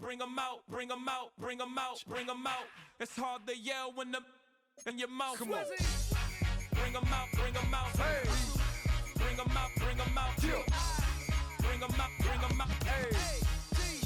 bring 'em out, bring 'em out, bring 'em out, bring 'em out. It's hard to yell when the in your mouth. Come on. Bring 'em out, bring 'em out. Hey. Bring 'em out, bring 'em out. Yeah. Bring 'em out, bring 'em out. Hey.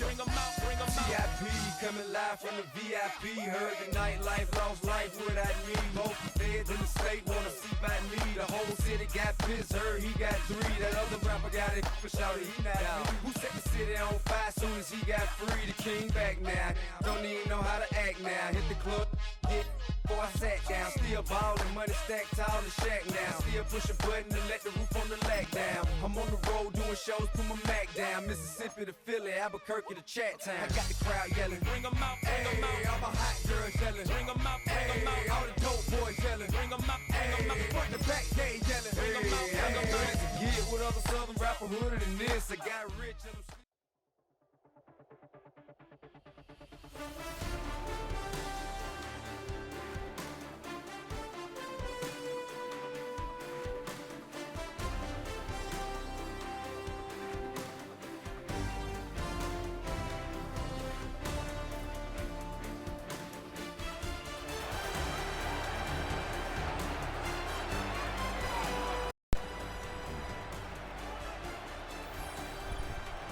Bring 'em out, bring 'em out. VIP coming live from the VIP. Heard the nightlife, lost life without me. Most feds in the state wanna see by me. The whole city got pissed, heard he got 3. That other rapper got it, but shouted he not out. Who set the city on fire soon as he got free? The king back now, don't even know how to act now. Hit the club, get before I sat down. Still ballin', money stacked tall in the shack now. Still push a button to let the roof on the lack down. I'm on the road doing shows, put my Mac down. Mississippi to Philly, Albuquerque to Chat Town. I got the crowd yelling, bring 'em out, bring 'em out. All my hot girls yelling, bring 'em out, bring 'em out. All the dope boys yelling, bring 'em out, bring 'em out. Front to back, they yelling, bring 'em out, bring 'em out. To get with other southern rapper hooded than this. I got rich and I'm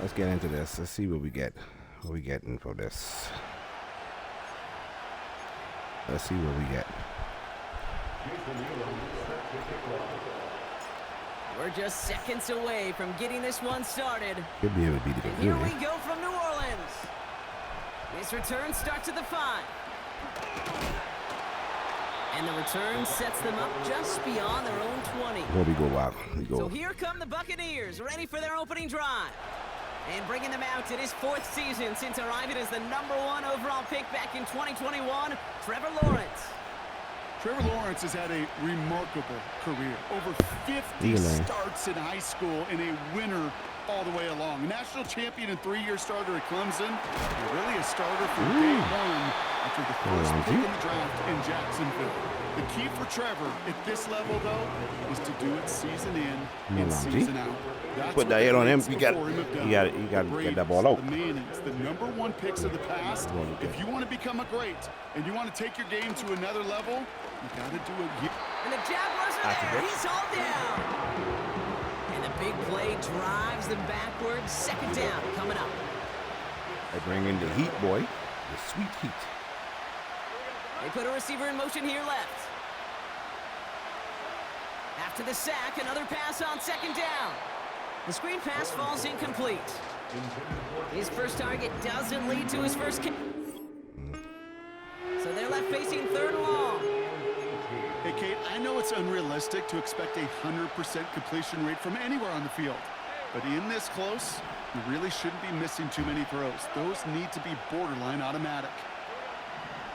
Let's get into this. Let's see what we get. What we getting for this. Let's see what we get. We're just seconds away from getting this one started. Could be able to beat it. And here we go from New Orleans. This return starts at the 5. And the return sets them up just beyond their own 20. Before we go out, we go. So here come the Buccaneers, ready for their opening drive. And bringing them out in his 4th season since arriving as the #1 overall pick back in 2021, Trevor Lawrence. Trevor Lawrence has had a remarkable career. Over 50 starts in high school and a winner all the way along. National champion and 3-year starter at Clemson. And really a starter from day one after the first pick in the draft in Jacksonville. The key for Trevor at this level, though, is to do it season in and season out. That's put that hit on him. You got to get that ball out. The Mannings, the #1 picks of the past. If you want to become a great and you want to take your game to another level, you got to do it. And the Jaguars are there. He's all down. And the big play drives them backwards. 2nd down coming up. They bring in the heat, boy. The sweet heat. They put a receiver in motion here left. After the sack, another pass on 2nd down. The screen pass falls incomplete. His first target doesn't lead to his first kick. So they're left facing 3rd and long. Hey, Kate, I know it's unrealistic to expect a 100% completion rate from anywhere on the field. But in this close, you really shouldn't be missing too many throws. Those need to be borderline automatic.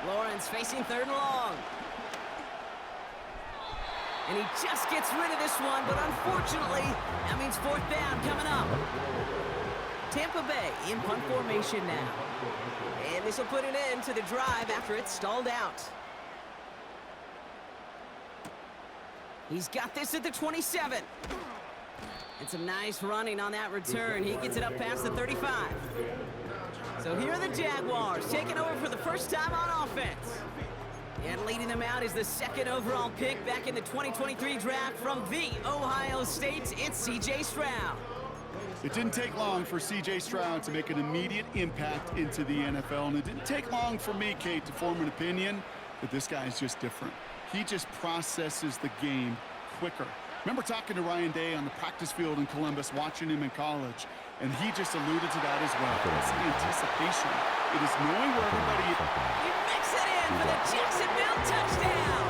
Lawrence facing 3rd and long. And he just gets rid of this one, but unfortunately, that means 4th down coming up. Tampa Bay in punt formation now. And this will put an end to the drive after it's stalled out. He's got this at the 27. And some nice running on that return. He gets it up past the 35. So here are the Jaguars taking over for the first time on offense. And leading them out is the 2nd overall pick back in the 2023 draft from the Ohio State. It's C.J. Stroud. It didn't take long for C.J. Stroud to make an immediate impact into the NFL. And it didn't take long for me, Kate, to form an opinion that this guy is just different. He just processes the game quicker. Remember talking to Ryan Day on the practice field in Columbus, watching him in college, and he just alluded to that as well. It's anticipation. It is knowing where everybody is. He makes it in for the Jacksonville touchdown.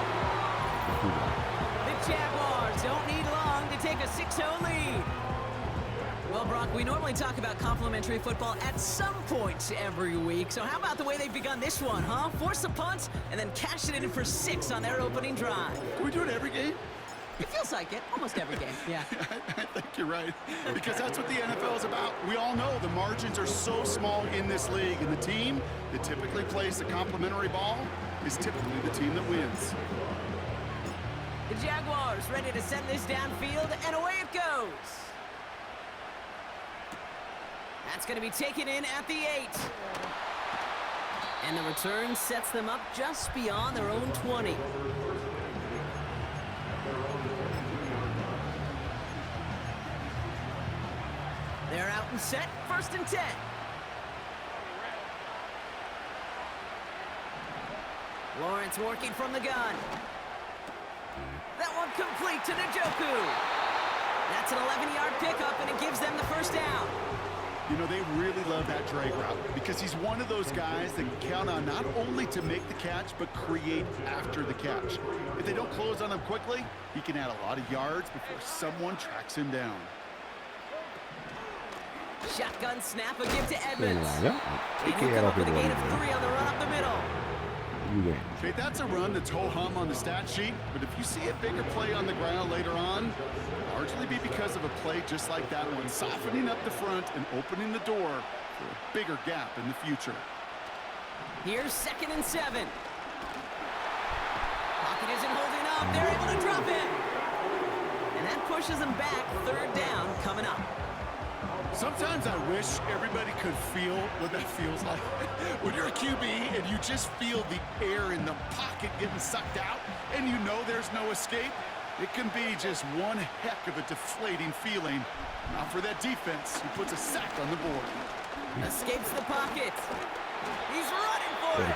The Jaguars don't need long to take a 6-0 lead. Well, Brock, we normally talk about complimentary football at some point every week. So how about the way they've begun this one, huh? Force a punt and then cash it in for 6 on their opening drive. Can we do it every game? It feels like it. Almost every game, yeah. I think you're right. Because that's what the NFL is about. We all know the margins are so small in this league. And the team that typically plays the complimentary ball is typically the team that wins. The Jaguars ready to send this downfield, and away it goes. That's going to be taken in at the 8. And the return sets them up just beyond their own 20. They're out and set, 1st and 10. Lawrence working from the gun. That one complete to Njoku. That's an 11-yard pickup, and it gives them the first down. You know, they really love that drag route because he's one of those guys that can count on not only to make the catch, but create after the catch. If they don't close on him quickly, he can add a lot of yards before someone tracks him down. Shotgun snap, a give to Edmonds. Yeah. And he'll come up with a gain of 3 on the run up the middle. Okay, that's a run that's ho-hum on the stat sheet, but if you see a bigger play on the ground later on, it'll largely be because of a play just like that one, softening up the front and opening the door for a bigger gap in the future. Here's 2nd and 7. Pocket isn't holding up. They're able to drop it. And that pushes them back. 3rd down coming up. Sometimes I wish everybody could feel what that feels like. When you're a QB and you just feel the air in the pocket getting sucked out and you know there's no escape, it can be just one heck of a deflating feeling. Now for that defense, who puts a sack on the board. Escapes the pocket. He's running for it.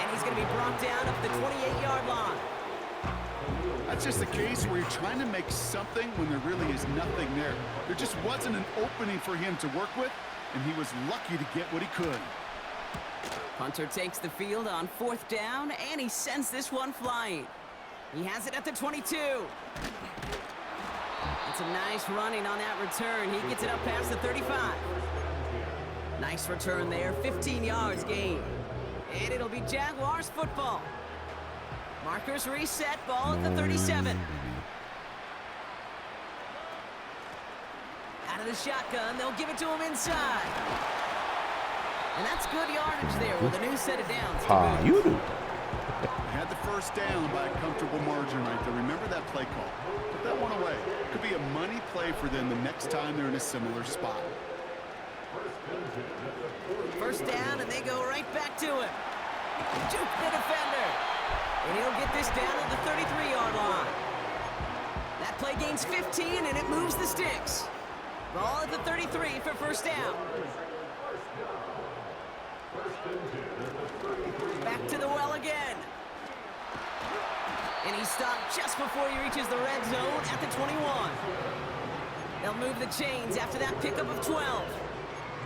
And he's going to be brought down up the 28-yard line. That's just a case where you're trying to make something when there really is nothing there. There just wasn't an opening for him to work with, and he was lucky to get what he could. Punter takes the field on 4th down, and he sends this one flying. He has it at the 22. It's a nice running on that return. He gets it up past the 35. Nice return there, 15 yards gain. And it'll be Jaguars football. Markers reset, ball at the 37. Out of the shotgun, they'll give it to him inside. And that's good yardage there with a new set of downs. They had the first down by a comfortable margin right there. Remember that play call. Put that one away. Could be a money play for them the next time they're in a similar spot. 1st down, and they go right back to him. Juke the defender. And he'll get this down at the 33-yard line. That play gains 15, and it moves the sticks. Ball at the 33 for 1st down. Back to the well again. And he's stopped just before he reaches the red zone at the 21. They'll move the chains after that pickup of 12.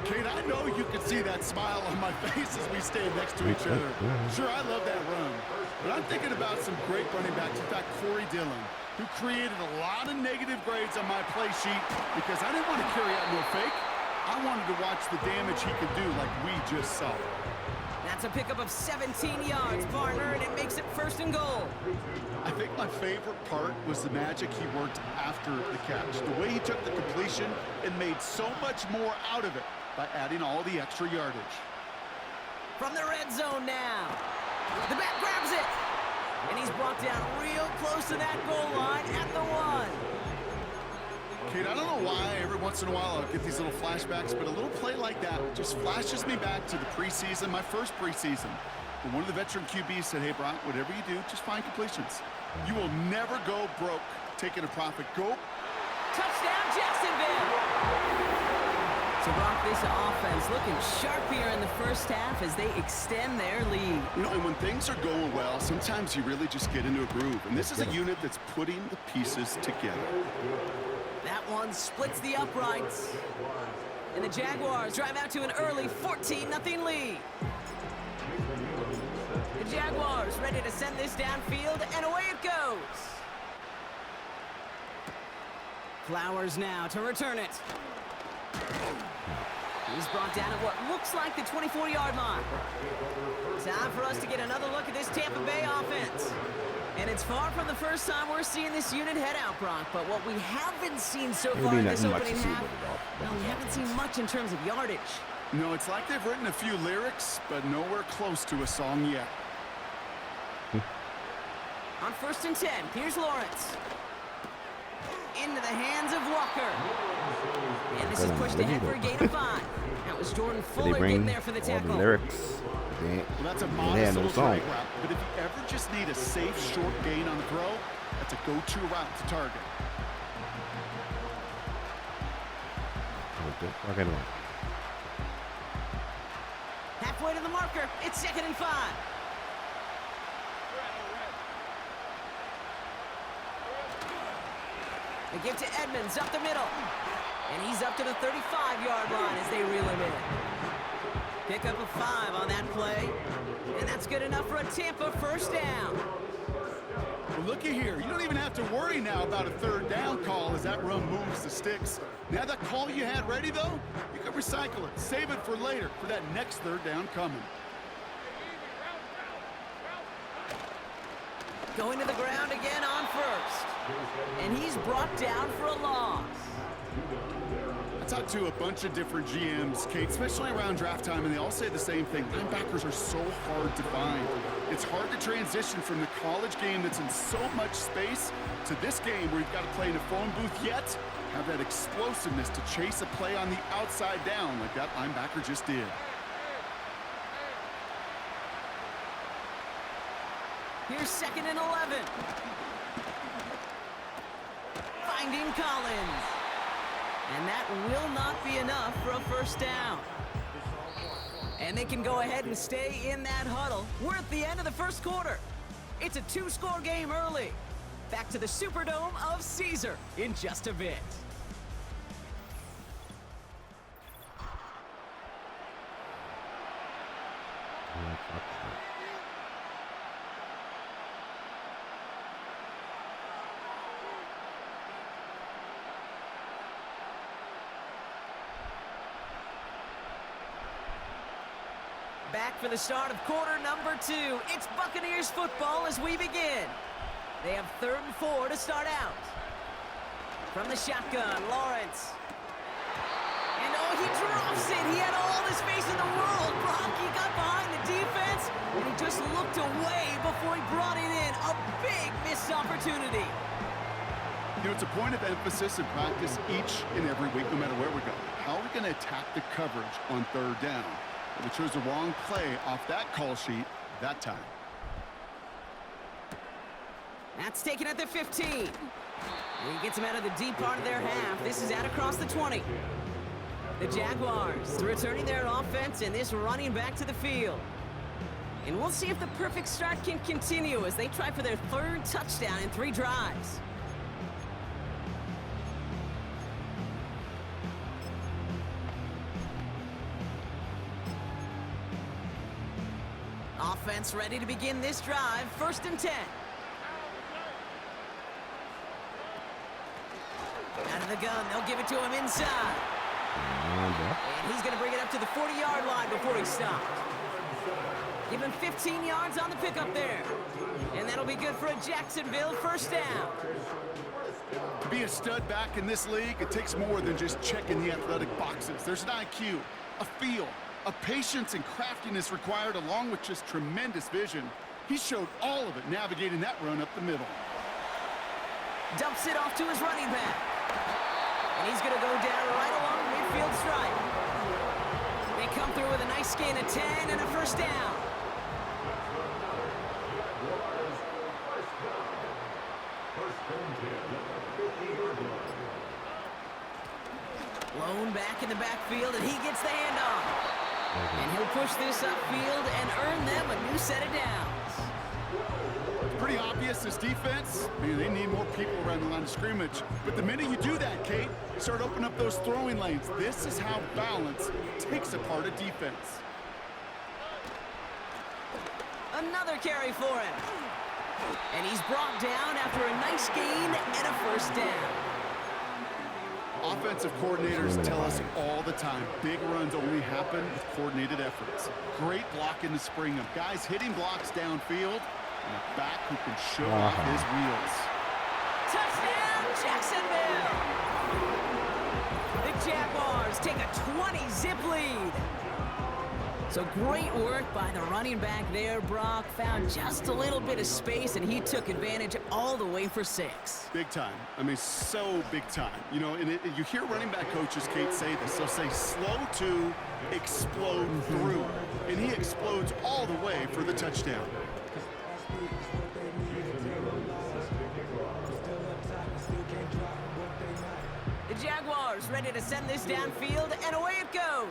Kate, I know you can see that smile on my face as we stand next to each other. Sure, I love that run. But I'm thinking about some great running backs. In fact, Corey Dillon, who created a lot of negative grades on my play sheet because I didn't want to carry out no fake. I wanted to watch the damage he could do like we just saw. That's a pickup of 17 yards, partner, and it makes it 1st and goal. I think my favorite part was the magic he worked after the catch. The way he took the completion and made so much more out of it by adding all the extra yardage. From the red zone now. The back grabs it. And he's brought down real close to that goal line at the 1. Kate, I don't know why every once in a while I'll get these little flashbacks, but a little play like that just flashes me back to the preseason, my first preseason. When one of the veteran QBs said, hey, Brock, whatever you do, just find completions. You will never go broke taking a profit. Go. Touchdown, Jacksonville. So, Brock, this offense looking sharp here in the 1st half as they extend their lead. You know, and when things are going well, sometimes you really just get into a groove. And this is a unit that's putting the pieces together. That one splits the uprights. And the Jaguars drive out to an early 14-0 lead. The Jaguars ready to send this downfield, and away it goes. Flowers now to return it. He's brought down at what looks like the 24-yard line. Time for us to get another look at this Tampa Bay offense. And it's far from the first time we're seeing this unit head out, Brock. But what we haven't seen so far in this opening half, well, we haven't seen much in terms of yardage. No, it's like they've written a few lyrics, but nowhere close to a song yet. On 1st and 10, here's Lawrence. Into the hands of Walker. And this is pushed ahead for a gain of 5. Now That was Jordan Did Fuller they bring getting there for the all the tackle. lyrics? They Well, that's a had modest no little song. drag route, but if you ever just need a safe, short gain on the throw, that's a go-to route to target. Okay, one. Halfway to the marker. It's 2nd and 5. They give to Edmonds up the middle. And he's up to the 35-yard line as they reel him in. Pick up a 5 on that play. And that's good enough for a Tampa first down. Well, looky here. You don't even have to worry now about a 3rd down call as that run moves the sticks. Now that call you had ready, though, you can recycle it. Save it for later for that next 3rd down coming. Going to the ground again on first. And he's brought down for a loss. I talked to a bunch of different GMs, Kate, especially around draft time, and they all say the same thing. Linebackers are so hard to find. It's hard to transition from the college game that's in so much space to this game where you've got to play in a phone booth, yet have that explosiveness to chase a play on the outside down like that linebacker just did. Here's 2nd and 11. Finding Collins. And that will not be enough for a first down. And they can go ahead and stay in that huddle. We're at the end of the first quarter. It's a 2-score game early. Back to the Superdome of Caesar in just a bit. Back for the start of quarter number 2. It's Buccaneers football as we begin. They have 3rd and 4 to start out. From the shotgun, Lawrence. And oh, he drops it. He had all the space in the world. He got behind the defense, and he just looked away before he brought it in. A big missed opportunity. You know, it's a point of emphasis in practice each and every week, no matter where we go. How are we going to attack the coverage on 3rd down? We chose the wrong play off that call sheet that time. That's taken at the 15. And he gets him out of the deep part of their half. This is out across the 20. The Jaguars returning their offense and this running back to the field. And we'll see if the perfect start can continue as they try for their 3rd touchdown in 3 drives. Offense ready to begin this drive. 1st and 10. Out of the gun, they'll give it to him inside. And he's going to bring it up to the 40-yard line before he stopped. Give him 15 yards on the pickup there. And that'll be good for a Jacksonville first down. To be a stud back in this league, it takes more than just checking the athletic boxes. There's an IQ, a feel, a patience and craftiness required along with just tremendous vision. He showed all of it navigating that run up the middle. Dumps it off to his running back. And he's going to go down right along the midfield stripe. They come through with a nice gain of 10 and a first down. Blown back in the backfield, and he gets the handoff. And he'll push this upfield and earn them a new set of downs. Pretty obvious, this defense, man, they need more people around the line of scrimmage. But the minute you do that, Kate, start opening up those throwing lanes. This is how balance takes apart a defense. Another carry for him. And he's brought down after a nice gain and a first down. Offensive coordinators tell us all the time, big runs only happen with coordinated efforts. Great block in the spring of guys hitting blocks downfield and a back who can show off his wheels. Touchdown, Jacksonville! The Jaguars take a 20-zip lead. So great work by the running back there, Brock. Found just a little bit of space, and he took advantage all the way for 6. Big time. I mean, so big time. You know, and you hear running back coaches, Kate, say this. They'll say slow to explode through. And he explodes all the way for the touchdown. The Jaguars ready to send this downfield, and away it goes.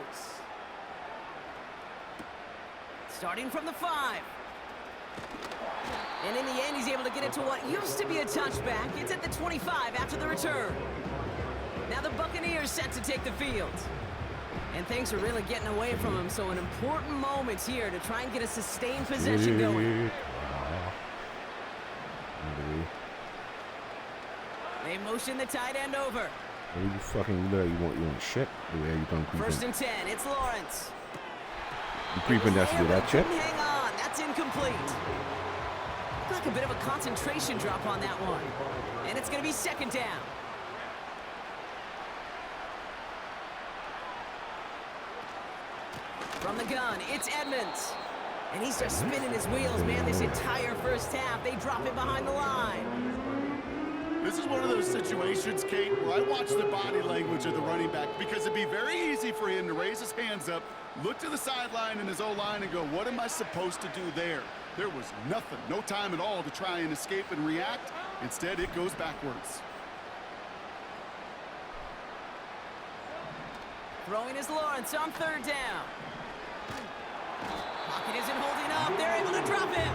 Starting from the 5. And in the end, he's able to get it to what used to be a touchback. It's at the 25 after the return. Now the Buccaneers set to take the field. And things are really getting away from him, so an important moment here to try and get a sustained possession going. They motion the tight end over. You fucking you want shit? You don't creep 1st and 10, it's Lawrence. You creeping that to do that shit? Hang on, that's incomplete. Like a bit of a concentration drop on that one. And it's going to be 2nd down. From the gun, it's Edmonds. And he's just spinning his wheels, man, this entire first half. They drop him behind the line. This is one of those situations, Kate, where I watch the body language of the running back because it'd be very easy for him to raise his hands up, look to the sideline in his O-line and go, what am I supposed to do there? There was nothing, no time at all to try and escape and react. Instead, it goes backwards. Throwing is Lawrence on 3rd down. Pocket isn't holding up. They're able to drop him.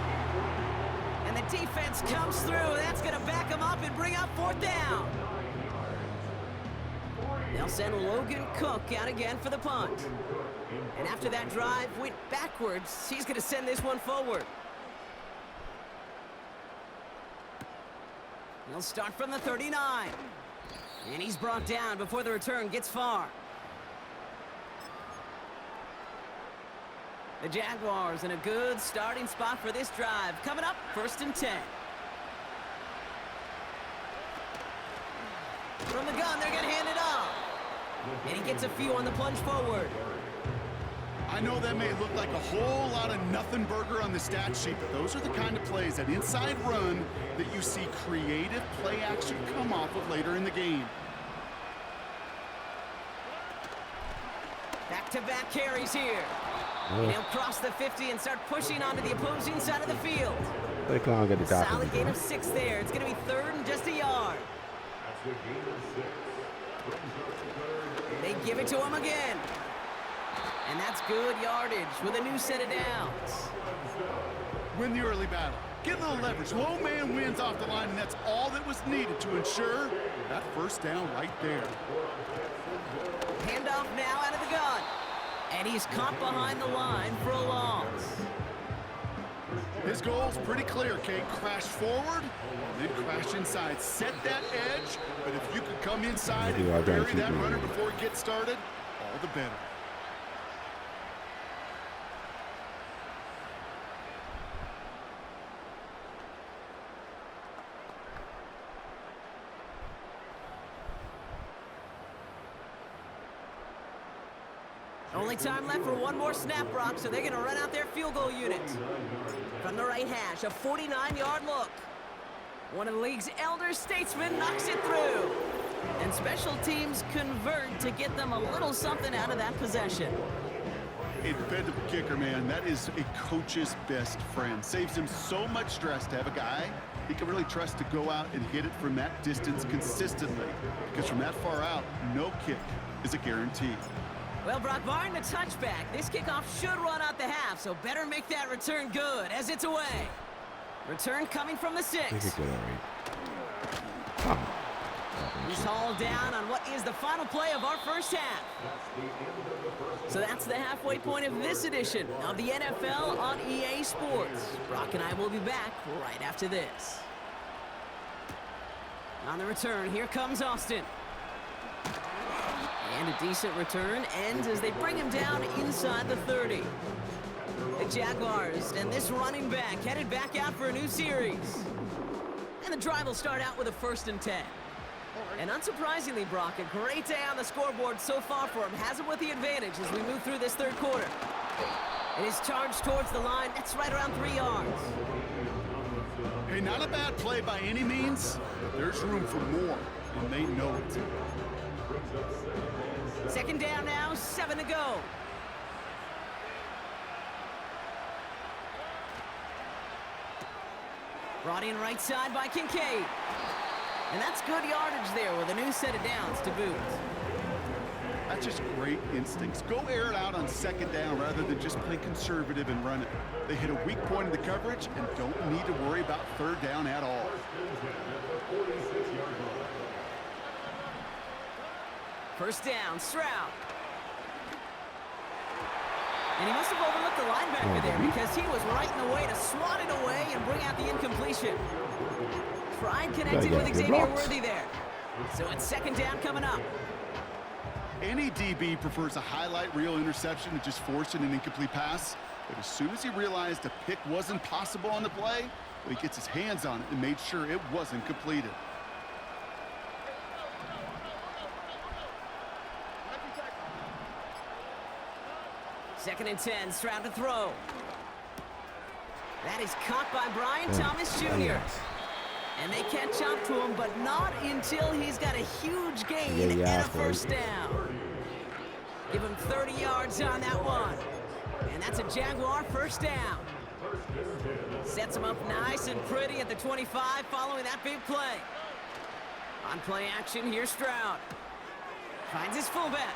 And the defense comes through. That's going to back him up and bring up 4th down. They'll send Logan Cook out again for the punt. And after that drive went backwards, he's going to send this one forward. He'll start from the 39. And he's brought down before the return gets far. The Jaguars in a good starting spot for this drive. Coming up, 1st and 10. From the gun, they're going to hand it off. And he gets a few on the plunge forward. I know that may look like a whole lot of nothing burger on the stat sheet, but those are the kind of plays, that inside run, that you see creative play action come off of later in the game. Back-to-back carries here. And he'll cross the 50 and start pushing onto the opposing side of the field. They can't get the top. Solid gain of 6 there. It's going to be 3rd and just a yard. They give it to him again. And that's good yardage with a new set of downs. Win the early battle. Get a little leverage. Low man wins off the line, and that's all that was needed to ensure that 1st down right there. Handoff now out of the gun. And he's caught behind the line for a loss. His goal's pretty clear, Kate. Crash forward, then crash inside. Set that edge, but if you could come inside and bury that runner before it gets started, all the better. Only time left for one more snap, Brock, so they're going to run out their field goal unit. From the right hash, a 49-yard look. One of the league's elder statesmen knocks it through. And special teams convert to get them a little something out of that possession. A dependable kicker, man. That is a coach's best friend. Saves him so much stress to have a guy he can really trust to go out and hit it from that distance consistently. Because from that far out, no kick is a guarantee. Well, Brock, barring the touchback, this kickoff should run out the half, so better make that return good as it's away. Return coming from the 6. He's hauled down on what is the final play of our first half. So that's the halfway point of this edition of the NFL on EA Sports. Brock and I will be back right after this. On the return, here comes Austin. And a decent return ends as they bring him down inside the 30. The Jaguars and this running back headed back out for a new series. And the drive will start out with a 1st and 10. And unsurprisingly, Brock, a great day on the scoreboard so far for him. Has him with the advantage as we move through this 3rd quarter. It is charged towards the line. That's right around 3 yards. Hey, not a bad play by any means. There's room for more, and they know it. Second down now, 7 to go. Brought in right side by Kincaid. And that's good yardage there with a new set of downs to boot. That's just great instincts. Go air it out on second down rather than just play conservative and run it. They hit a weak point in the coverage and don't need to worry about third down at all. First down, Stroud. And he must have overlooked the linebacker there because he was right in the way to swat it away and bring out the incompletion. Tried connecting with Xavier Worthy there. So it's second down coming up. Any DB prefers a highlight reel interception to just forcing an incomplete pass. But as soon as he realized a pick wasn't possible on the play, well, he gets his hands on it and made sure it wasn't completed. Second and 10, Stroud to throw. That is caught by Brian Thomas Jr. And they catch up to him, but not until he's got a huge gain and a first down. Give him 30 yards on that one. And that's a Jaguar first down. Sets him up nice and pretty at the 25 following that big play. On play action, here's Stroud. Finds his fullback.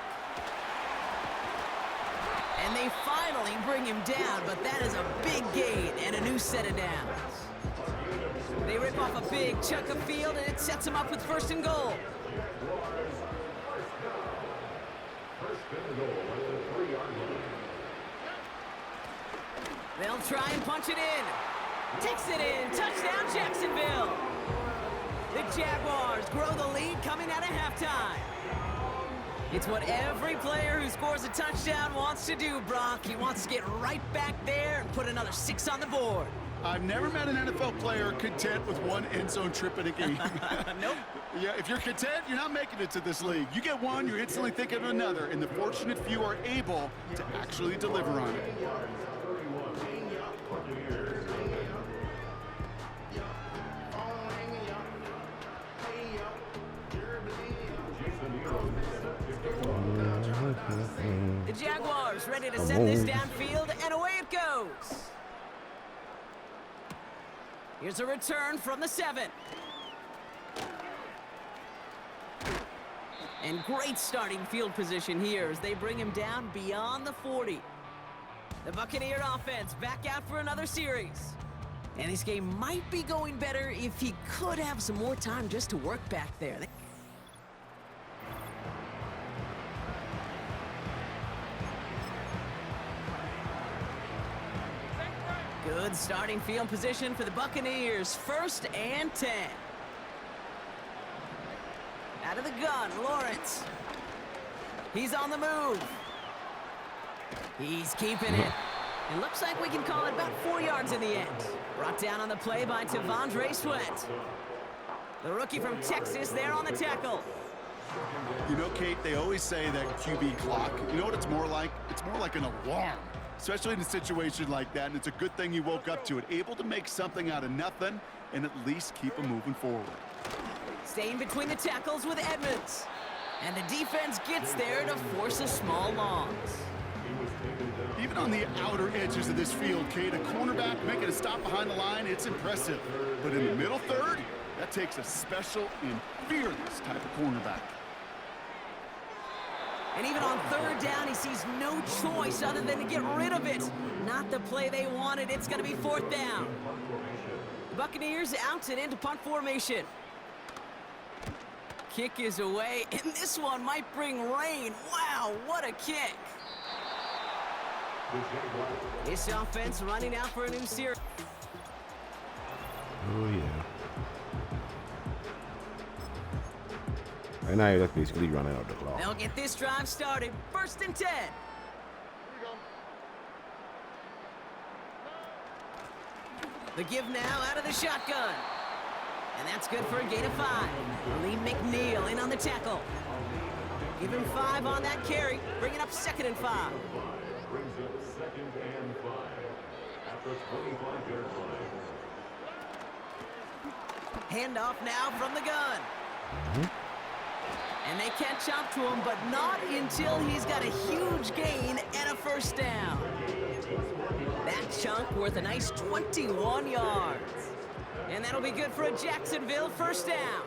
And they finally bring him down, but that is a big gain and a new set of downs. They rip off a big chunk of field, and it sets them up with first and goal. They'll try and punch it in. Takes it in. Touchdown, Jacksonville. The Jaguars grow the lead coming out of halftime. It's what every player who scores a touchdown wants to do, Brock. He wants to get right back there and put another 6 on the board. I've never met an NFL player content with one end zone trip in a game. Nope. Yeah, if you're content, you're not making it to this league. You get one, you're instantly thinking of another, and the fortunate few are able to actually deliver on it. The Jaguars ready to send this downfield, and away it goes. Here's a return from the 7. And great starting field position here as they bring him down beyond the 40. The Buccaneer offense back out for another series. And this game might be going better if he could have some more time just to work back there. Good starting field position for the Buccaneers. First and 10. Out of the gun, Lawrence. He's on the move. He's keeping it. It looks like we can call it about 4 yards in the end. Brought down on the play by Tavondre Sweat. The rookie from Texas there on the tackle. You know, Kate, they always say that QB clock, you know what it's more like? It's more like an alarm, especially in a situation like that, and it's a good thing you woke up to it, able to make something out of nothing and at least keep them moving forward. Staying between the tackles with Edmonds. And the defense gets there to force a small loss. Even on the outer edges of this field, Kate, a cornerback making a stop behind the line, it's impressive. But in the middle third, that takes a special and fearless type of cornerback. And even on third down, he sees no choice other than to get rid of it. Not the play they wanted. It's going to be fourth down. The Buccaneers out and into punt formation. Kick is away, and this one might bring rain. Wow, what a kick. This offense running out for a new series. Oh, yeah. Right now, you're basically running out the clock. They'll get this drive started. First and 10. The give now out of the shotgun. And that's good for a gain of 5. Lee McNeil in on the tackle. Give him 5 on that carry. Bring it up 2nd and 5. Brings up 2nd and Handoff now from the gun. And they catch up to him, but not until he's got a huge gain and a first down. That chunk worth a nice 21 yards. And that'll be good for a Jacksonville first down.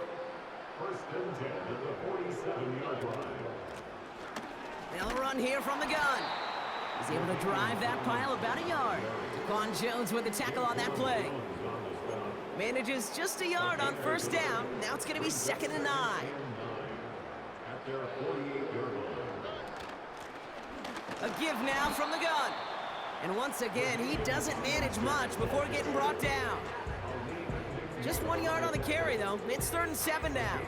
First and 10 at the 47-yard line. They'll run here from the gun. He's able to drive that pile about a yard. Daquan Jones with the tackle on that play. Manages just a yard on first down. Now it's going to be 2nd and 9. At their 48-yard line. A give now from the gun. And once again, he doesn't manage much before getting brought down. Just 1 yard on the carry, though. It's 3rd and 7 now.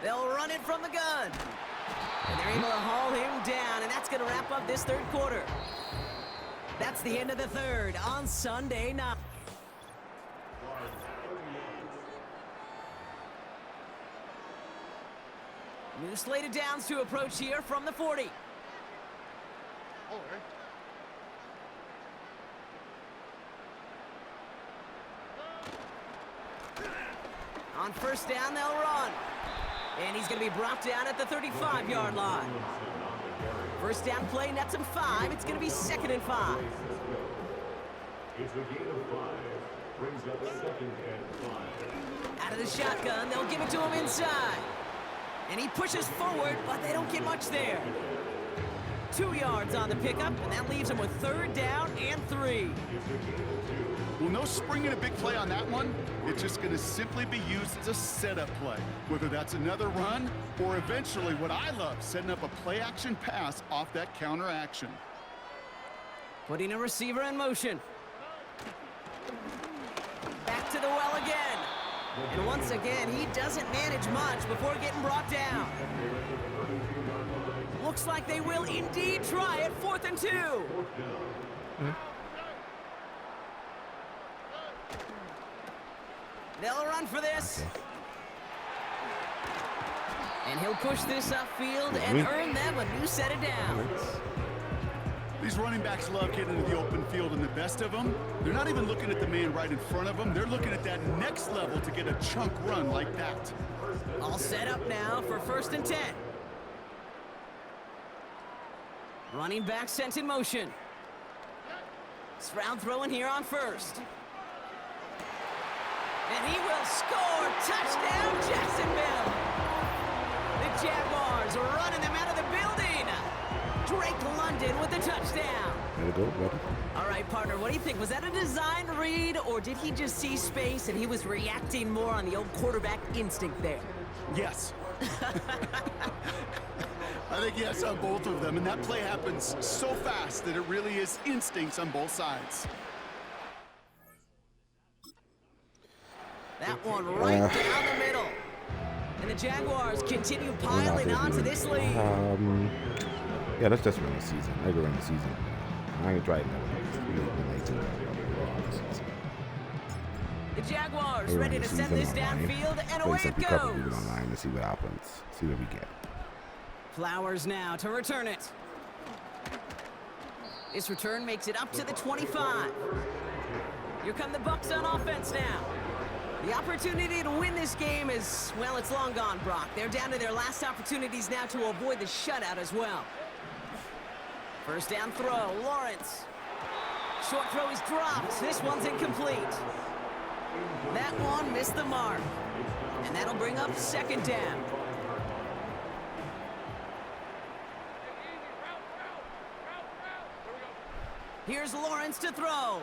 They'll run it from the gun. And they're able to haul him down, and that's going to wrap up this 3rd quarter. That's the end of the 3rd on Sunday night. New slate of downs to approach here from the 40. On first down, they'll run. And he's going to be brought down at the 35-yard line. First down play nets him 5. It's going to be 2nd and 5. It's a gain of 5. Brings up 2nd and 5. Out of the shotgun, they'll give it to him inside. And he pushes forward, but they don't get much there. 2 yards on the pickup, and that leaves him with 3rd down and 3. Well, no springing a big play on that one. It's just going to simply be used as a setup play, whether that's another run or eventually what I love, setting up a play-action pass off that counter action. Putting a receiver in motion. Back to the well again. And once again, he doesn't manage much before getting brought down. Looks like they will indeed try it. 4th and 2. They'll run for this. And he'll push this upfield and earn them a new set of downs. These running backs love getting into the open field, and the best of them, they're not even looking at the man right in front of them. They're looking at that next level to get a chunk run like that. All set up now for 1st and 10. Running back sent in motion. Stroud throwing here on first. And he will score. Touchdown, Jacksonville. The Jaguars are running them out of the building. Drake London with the touchdown. There we go, buddy. All right, partner, what do you think? Was that a design read, or did he just see space and he was reacting more on the old quarterback instinct there? Yes. I think yes on both of them, and that play happens so fast that it really is instincts on both sides. That one right down the middle. And the Jaguars continue piling onto this lead. Yeah, let's just run the season. I go run the season. I ain't trying The Jaguars ready to send this downfield, and away it goes. Online to see what happens. See what we get. Flowers now to return it. This return makes it up to the 25. Here come the Bucs on offense now. The opportunity to win this game is, well, it's long gone, Brock. They're down to their last opportunities now to avoid the shutout as well. First down throw, Lawrence. Short throw is dropped. This one's incomplete. That one missed the mark. And that'll bring up 2nd down. Here's Lawrence to throw.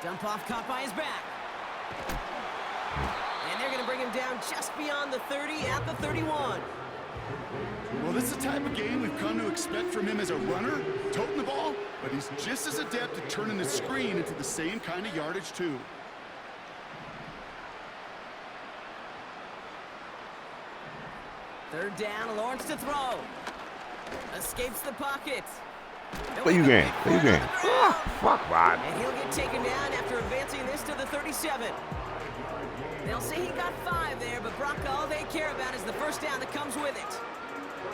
Dump off caught by his back. And they're going to bring him down just beyond the 30 at the 31. Well, this is the type of game we've come to expect from him as a runner, toting the ball, but he's just as adept at turning the screen into the same kind of yardage, too. Third down, Lawrence to throw. Escapes the pocket. Where you going? Where you going? Oh, fuck, Rod. And he'll get taken down after advancing this to the 37. They'll say he got 5 there, but Brock, all they care about is the first down that comes with it.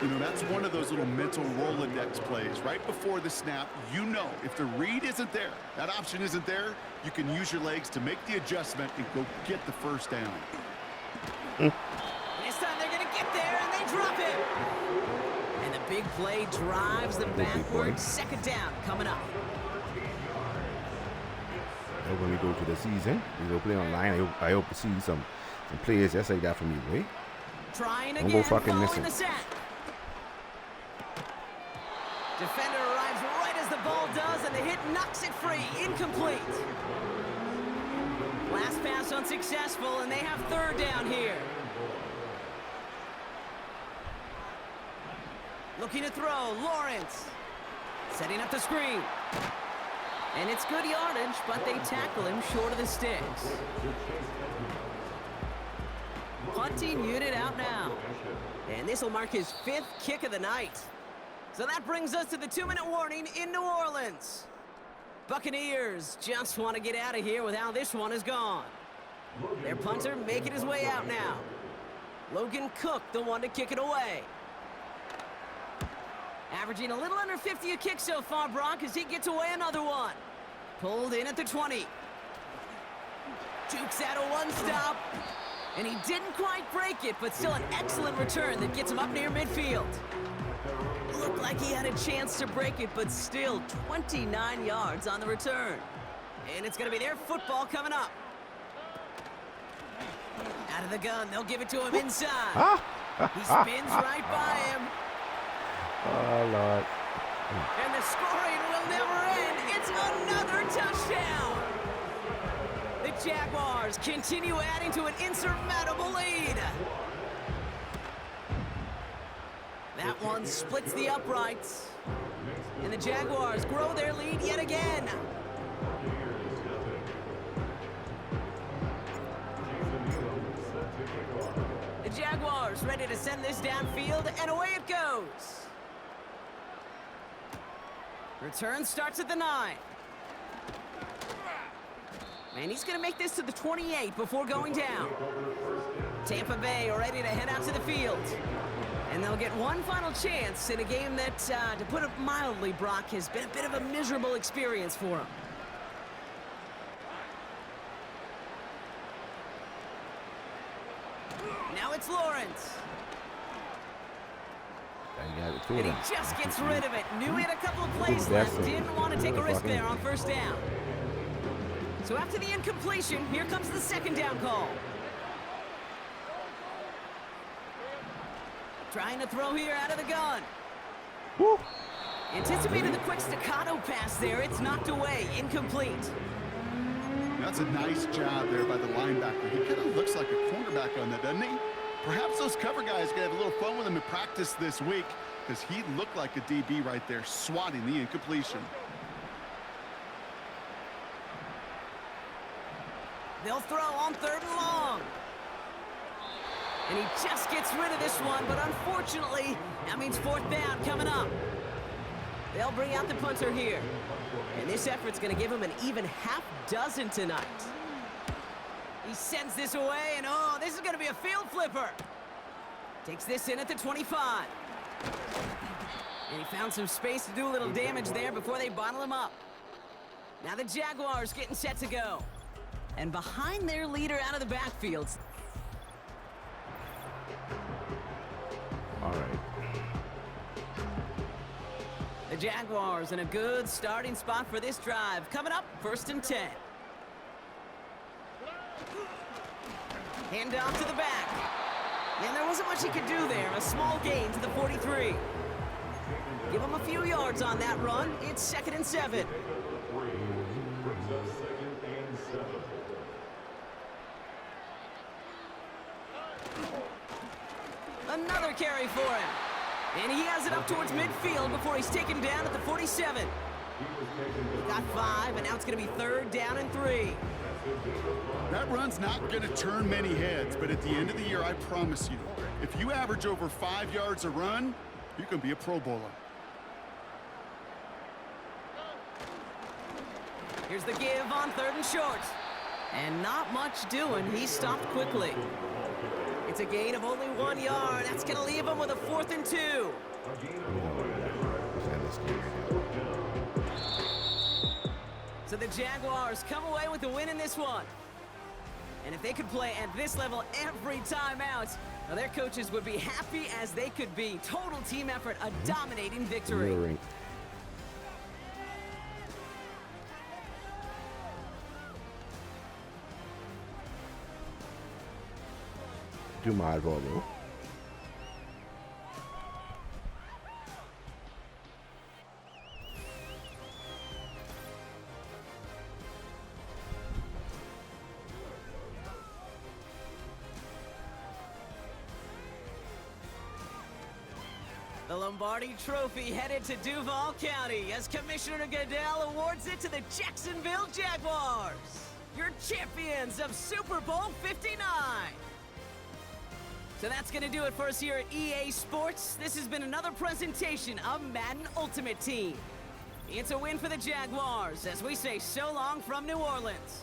You know, that's one of those little mental Rolodex plays. Right before the snap, you know if the read isn't there, that option isn't there, you can use your legs to make the adjustment and go get the first down. This time they're going to get there, and they drop it. And the big play drives them backwards. Second down coming up. When we go to the season, we go play online. I hope to see some players just like that from you, right? Trying Don't again, go fucking following missing. the sack. Defender arrives right as the ball does, and the hit knocks it free. Incomplete. Last pass unsuccessful, and they have third down here. Looking to throw, Lawrence. Setting up the screen. And it's good yardage, but they tackle him short of the sticks. Punting unit out now. And this will mark his 5th kick of the night. So that brings us to the 2-minute warning in New Orleans. Buccaneers just want to get out of here with how this one is gone. Their punter making his way out now. Logan Cook, the one to kick it away. Averaging a little under 50 a kick so far, Brock, as he gets away another one. Pulled in at the 20. Jukes out a one-stop. And he didn't quite break it, but still an excellent return that gets him up near midfield. Looked like he had a chance to break it, but still 29 yards on the return. And it's going to be their football coming up. Out of the gun, they'll give it to him inside. He spins right by him. Oh, Lord. And the scoring will never end. It's another touchdown. The Jaguars continue adding to an insurmountable lead. That one splits the uprights. And the Jaguars grow their lead yet again. The Jaguars ready to send this downfield, and away it goes. Return starts at the 9. And he's going to make this to the 28 before going down. Tampa Bay are ready to head out to the field. And they'll get one final chance in a game that, to put it mildly, Brock, has been a bit of a miserable experience for them. Now it's Lawrence. And he just gets rid of it. Knew he had a couple of plays left. Didn't want to take a risk there on first down. So after the incompletion, here comes the second down call. Trying to throw here out of the gun. Woo. Anticipated the quick staccato pass there. It's knocked away. Incomplete. That's a nice job there by the linebacker. He kind of looks like a cornerback on that, doesn't he? Perhaps those cover guys can have a little fun with him in practice this week, because he looked like a DB right there, swatting the incompletion. They'll throw on 3rd and long. And he just gets rid of this one, but unfortunately, that means 4th down coming up. They'll bring out the punter here. And this effort's going to give him an even half dozen tonight. He sends this away, and oh, this is going to be a field flipper. Takes this in at the 25. And he found some space to do a little damage there before they bottle him up. Now the Jaguars getting set to go. And behind their leader out of the backfield. All right. The Jaguars in a good starting spot for this drive. Coming up, 1st and 10. Hand off to the back. And there wasn't much he could do there. A small gain to the 43. Give him a few yards on that run. It's 2nd and 7. Another carry for him. And he has it up towards midfield before he's taken down at the 47. He got 5, and now it's going to be 3rd down and 3. That run's not going to turn many heads, but at the end of the year, I promise you, if you average over 5 yards a run, you can be a Pro Bowler. Here's the give on 3rd and short. And not much doing. He stopped quickly. It's a gain of only 1 yard. That's going to leave him with a 4th and 2. So the Jaguars come away with the win in this one. And if they could play at this level every time out, now their coaches would be happy as they could be. Total team effort, a dominating victory. Do my Volvo. The Lombardi Trophy headed to Duval County as Commissioner Goodell awards it to the Jacksonville Jaguars, your champions of Super Bowl 59. So that's going to do it for us here at EA Sports. This has been another presentation of Madden Ultimate Team. It's a win for the Jaguars as we say so long from New Orleans.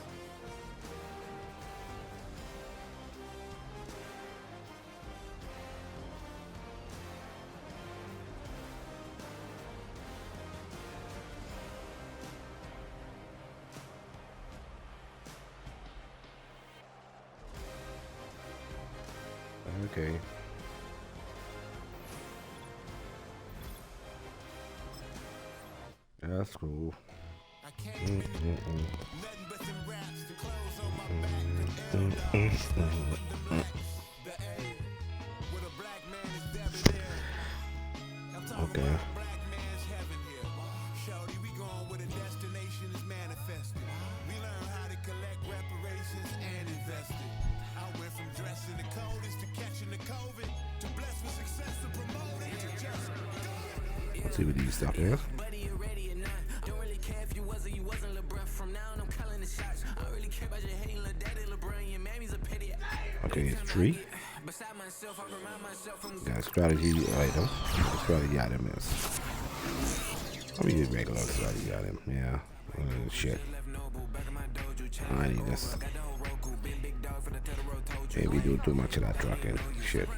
Okay. That's cool. Okay. Let's see what these stuff is. Okay, it's tree. Got strategy item. Strategy item is. Let me get regular strategy item. Yeah. Shit. I need this. Can't be doing too much of that trucking. Shit.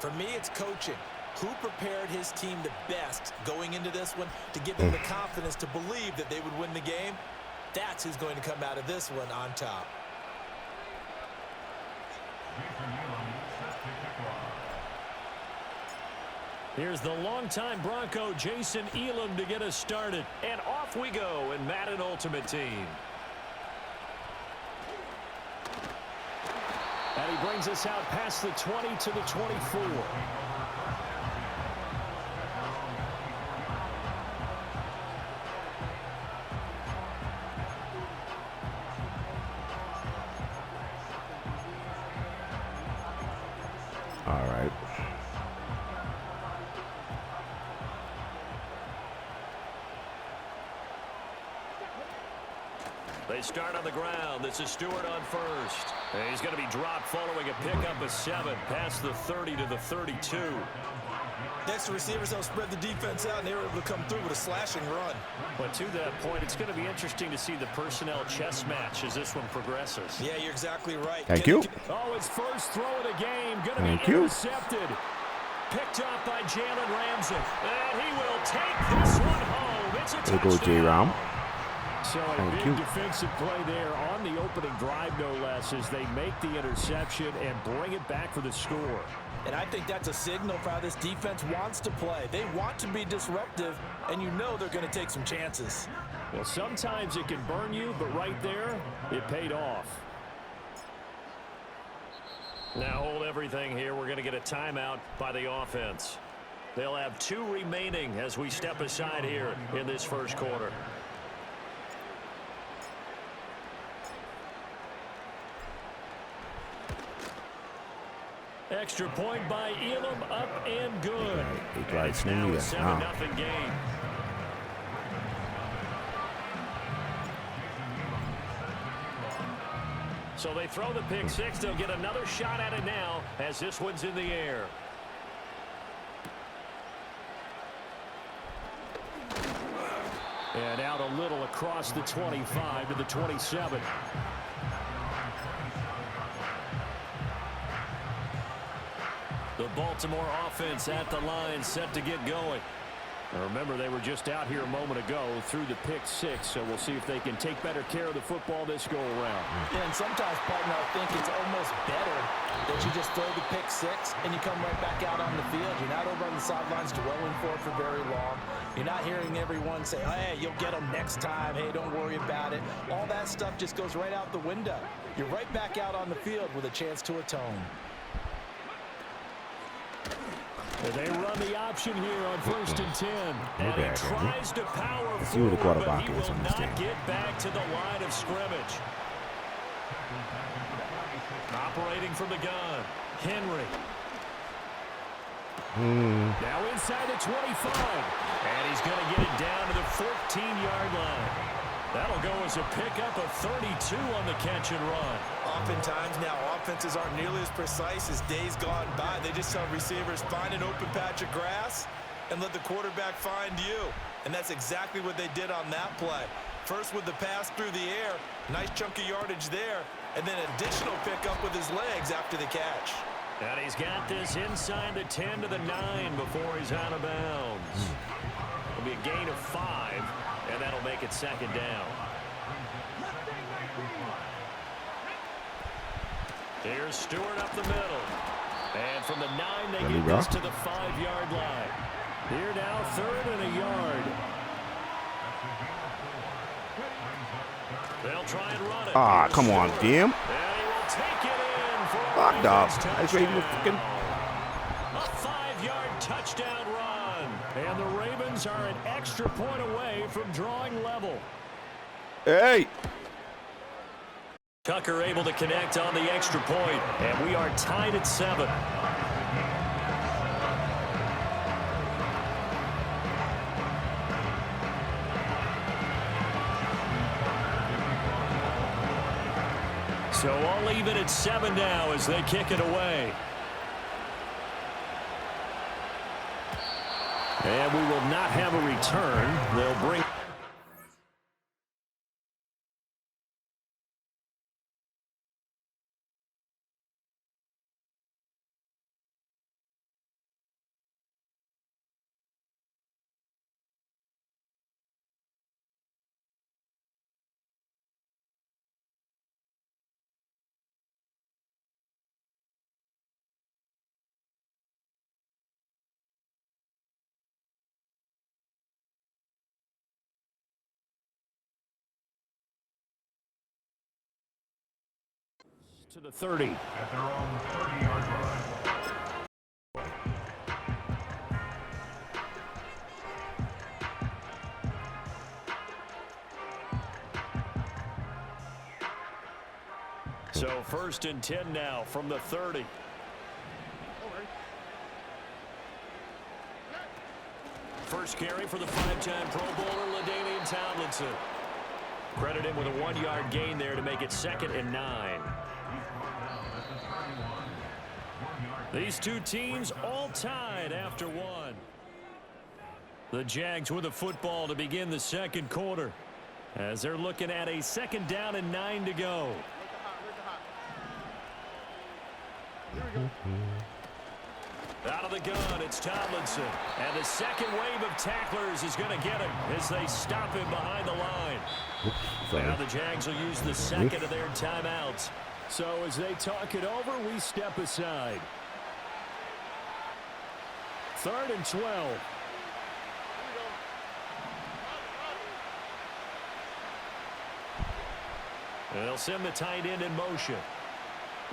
For me, it's coaching. Who prepared his team the best going into this one to give them the confidence to believe that they would win the game? That's who's going to come out of this one on top. Here's the longtime Bronco, Jason Elam, to get us started. And off we go in Madden Ultimate Team. And he brings us out past the 20 to the 24. All right. They start on the ground. This is Stewart on first. And he's going to be dropped following a pickup of 7 past the 30 to the 32. Next, the receivers don't spread the defense out, and they were able to come through with a slashing run. But to that point, it's going to be interesting to see the personnel chess match as this one progresses. Yeah, you're exactly right. Thank you. Oh, his first throw of the game going to Thank be you. intercepted. Picked up by Jalen Ramsey. And he will take this one home. It's a There touchdown. goes J-Ram. So a Thank big you. defensive play there on the opening drive, no less, as they make the interception and bring it back for the score. And I think that's a signal for how this defense wants to play. They want to be disruptive, and you know they're going to take some chances. Well, sometimes it can burn you, but right there, it paid off. Now hold everything here. We're going to get a timeout by the offense. They'll have 2 remaining as we step aside here in this first quarter. Extra point by Elam, up and good. He tried It's swinging now a that. 7-0 game. So they throw the pick 6. They'll get another shot at it now as this one's in the air. And out a little across the 25 to the 27. The Baltimore offense at the line, set to get going. Now remember, they were just out here a moment ago through the pick 6, so we'll see if they can take better care of the football this go-around. Yeah, and sometimes, partner, I think it's almost better that you just throw the pick 6 and you come right back out on the field. You're not over on the sidelines dwelling for it for very long. You're not hearing everyone say, hey, you'll get them next time. Hey, don't worry about it. All that stuff just goes right out the window. You're right back out on the field with a chance to atone. And they run the option here on 1st and 10. And he tries to power Let's see who the forward, but quarterback he is will on this not team. get back to the line of scrimmage. Operating from the gun, Henry. Now inside the 25. And he's going to get it down to the 14-yard line. That'll go as a pickup of 32 on the catch and run. Oftentimes now, offenses aren't nearly as precise as days gone by. They just tell receivers, find an open patch of grass and let the quarterback find you. And that's exactly what they did on that play. First with the pass through the air, nice chunk of yardage there, and then additional pickup with his legs after the catch. And he's got this inside the 10 to the 9 before he's out of bounds. It'll be a gain of 5, and that'll make it 2nd down. Here's Stewart up the middle. And from the 9, they get this to the 5-yard line. Here now, 3rd and a yard. They'll try and run it. Ah, come on, Jim. And he will take it in for a Fuck dog. Ravens I was ready to touchdown. fucking. A 5-yard touchdown run. And the Ravens are an extra point away from drawing level. Hey. Tucker able to connect on the extra point, and we are tied at 7. So all even at 7 now as they kick it away. And we will not have a return. They'll bring To the 30. At their own 30-yard line. So 1st and 10 now from the 30. First carry for the 5-time Pro Bowler, LaDainian Tomlinson. Credit him with a 1-yard gain there to make it 2nd and 9. These two teams all tied after one. The Jags with the football to begin the second quarter as they're looking at a 2nd down and 9 to go. Out of the gun, it's Tomlinson. And the second wave of tacklers is going to get him as they stop him behind the line. Now the Jags will use the second of their timeouts. So as they talk it over, we step aside. 3rd and 12. They'll send the tight end in motion.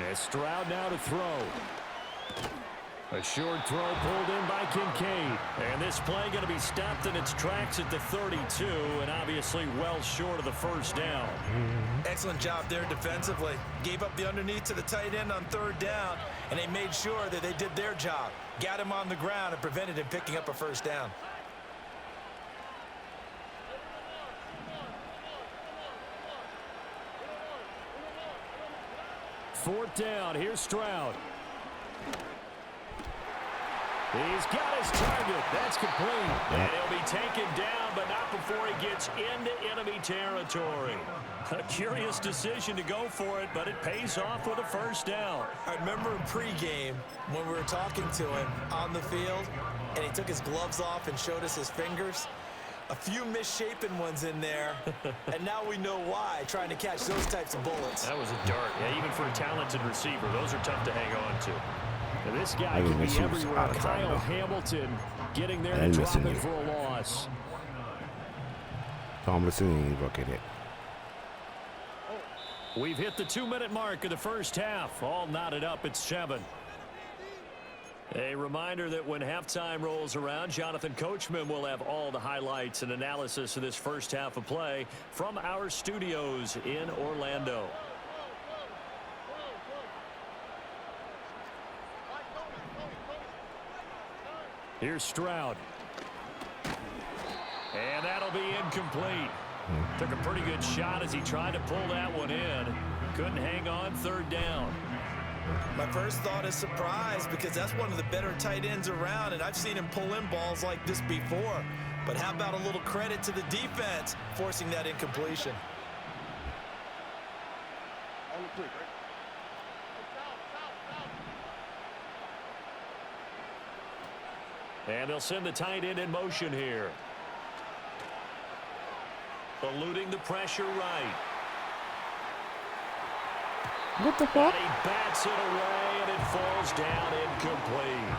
As Stroud now to throw. A short throw pulled in by Kincaid. And this play going to be stopped in its tracks at the 32, and obviously well short of the first down. Excellent job there defensively. Gave up the underneath to the tight end on 3rd down, and they made sure that they did their job. Got him on the ground and prevented him picking up a first down. Fourth down. Here's Stroud. He's got his target. That's complete. And he'll be taken down, but not before he gets into enemy territory. A curious decision to go for it, but it pays off with a first down. I remember in pregame when we were talking to him on the field, and he took his gloves off and showed us his fingers. A few misshapen ones in there, and now we know why, trying to catch those types of bullets. That was a dart. Yeah, even for a talented receiver, those are tough to hang on to. And this guy can be everywhere. Kyle Hamilton getting there to drop it for a loss. Tomlinson ain't looking it. We've hit the 2-minute mark of the first half. All knotted up at 7. A reminder that when halftime rolls around, Jonathan Coachman will have all the highlights and analysis of this first half of play from our studios in Orlando. Here's Stroud. And that'll be incomplete. Took a pretty good shot as he tried to pull that one in. Couldn't hang on 3rd down. My first thought is surprise, because that's one of the better tight ends around, and I've seen him pull in balls like this before. But how about a little credit to the defense forcing that incompletion? And they'll send the tight end in motion here. Eluding the pressure right. What the fuck? And he bats it away, and it falls down incomplete.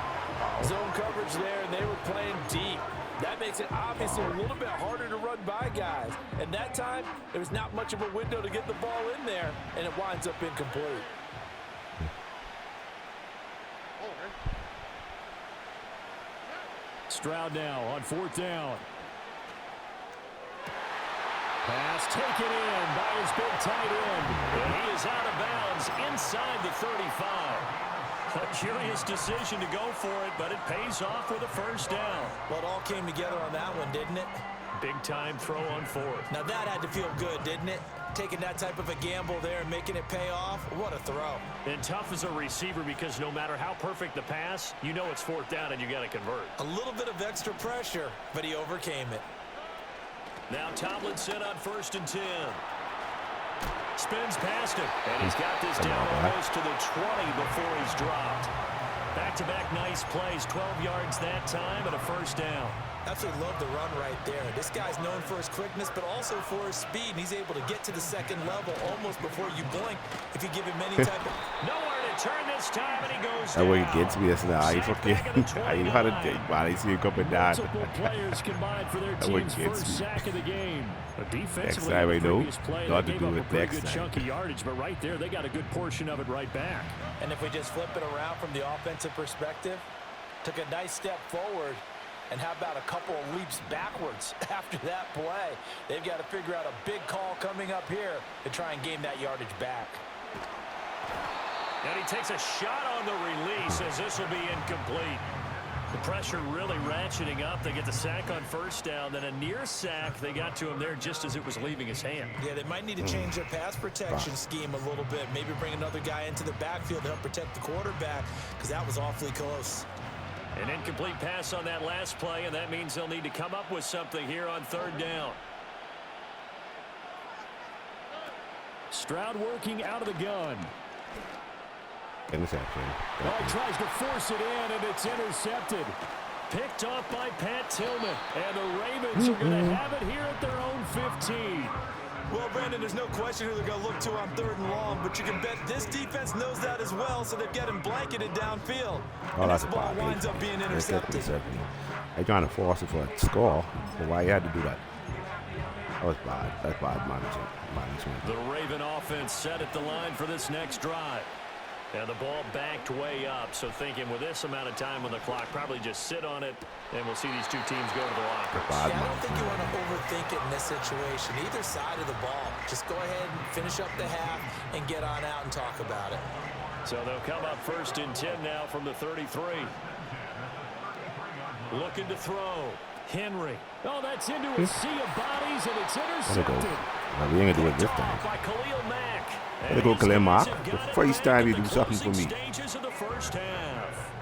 Zone coverage there, and they were playing deep. That makes it obviously a little bit harder to run by guys. And that time, there was not much of a window to get the ball in there, and it winds up incomplete. Stroud now on 4th down. Pass taken in by his big tight end. And he is out of bounds inside the 35. A curious decision to go for it, but it pays off with a first down. Well, it all came together on that one, didn't it? Big-time throw on 4th. Now that had to feel good, didn't it? Taking that type of a gamble there and making it pay off. What a throw. And tough as a receiver, because no matter how perfect the pass, you know it's 4th down and you got to convert. A little bit of extra pressure, but he overcame it. Now Tomlinson on 1st and 10. Spins past him, and he's got this down almost to the 20 before he's dropped. Back-to-back nice plays, 12 yards that time, and a first down. Absolutely love the run right there. This guy's known for his quickness, but also for his speed, and he's able to get to the second level almost before you blink if you give him any type of... Nowhere to turn this time, and he goes That way down. he gets me. That's not how you fucking. You gotta take, man. I see him coming down. Multiple players combined for their That way team's he gets first me. sack of the game. Defensively, Next time I know, previous play, got they to gave do up it a pretty next good time. chunk of yardage, but right there, they got a good portion of it right back. And if we just flip it around from the offensive perspective, took a nice step forward, and how about a couple of leaps backwards after that play? They've got to figure out a big call coming up here to try and gain that yardage back. And he takes a shot on the release as this will be incomplete. The pressure really ratcheting up. They get the sack on first down, then a near sack. They got to him there just as it was leaving his hand. Yeah, they might need to change their pass protection scheme a little bit. Maybe bring another guy into the backfield to help protect the quarterback, because that was awfully close. An incomplete pass on that last play, and that means they'll need to come up with something here on third down. Stroud working out of the gun. Interception. Oh, he tries to force it in, and it's intercepted. Picked off by Pat Tillman, and the Ravens are going to have it here at their own 15. Well, Brandon, there's no question who they're going to look to on third and long, but you can bet this defense knows that as well, so they're getting blanketed downfield. Oh, and that's this a ball bad winds up being intercepted. They're trying to force it for a score. So why you had to do that? That was bad. That's bad management. The Raven offense set at the line for this next drive. And the ball backed way up, so thinking with this amount of time on the clock, probably just sit on it, and we'll see these two teams go to the lockers. Yeah, I don't think you want to overthink it in this situation. Either side of the ball. Just go ahead and finish up the half and get on out and talk about it. So they'll come up 1st and 10 now from the 33. Looking to throw. Henry. Oh, that's into a sea of bodies, and it's intercepted. Well, we ain't gonna do it this time. By Khalil Mack. Gotta go Khalil Mack. The first time you do something for me. Stages of the first half.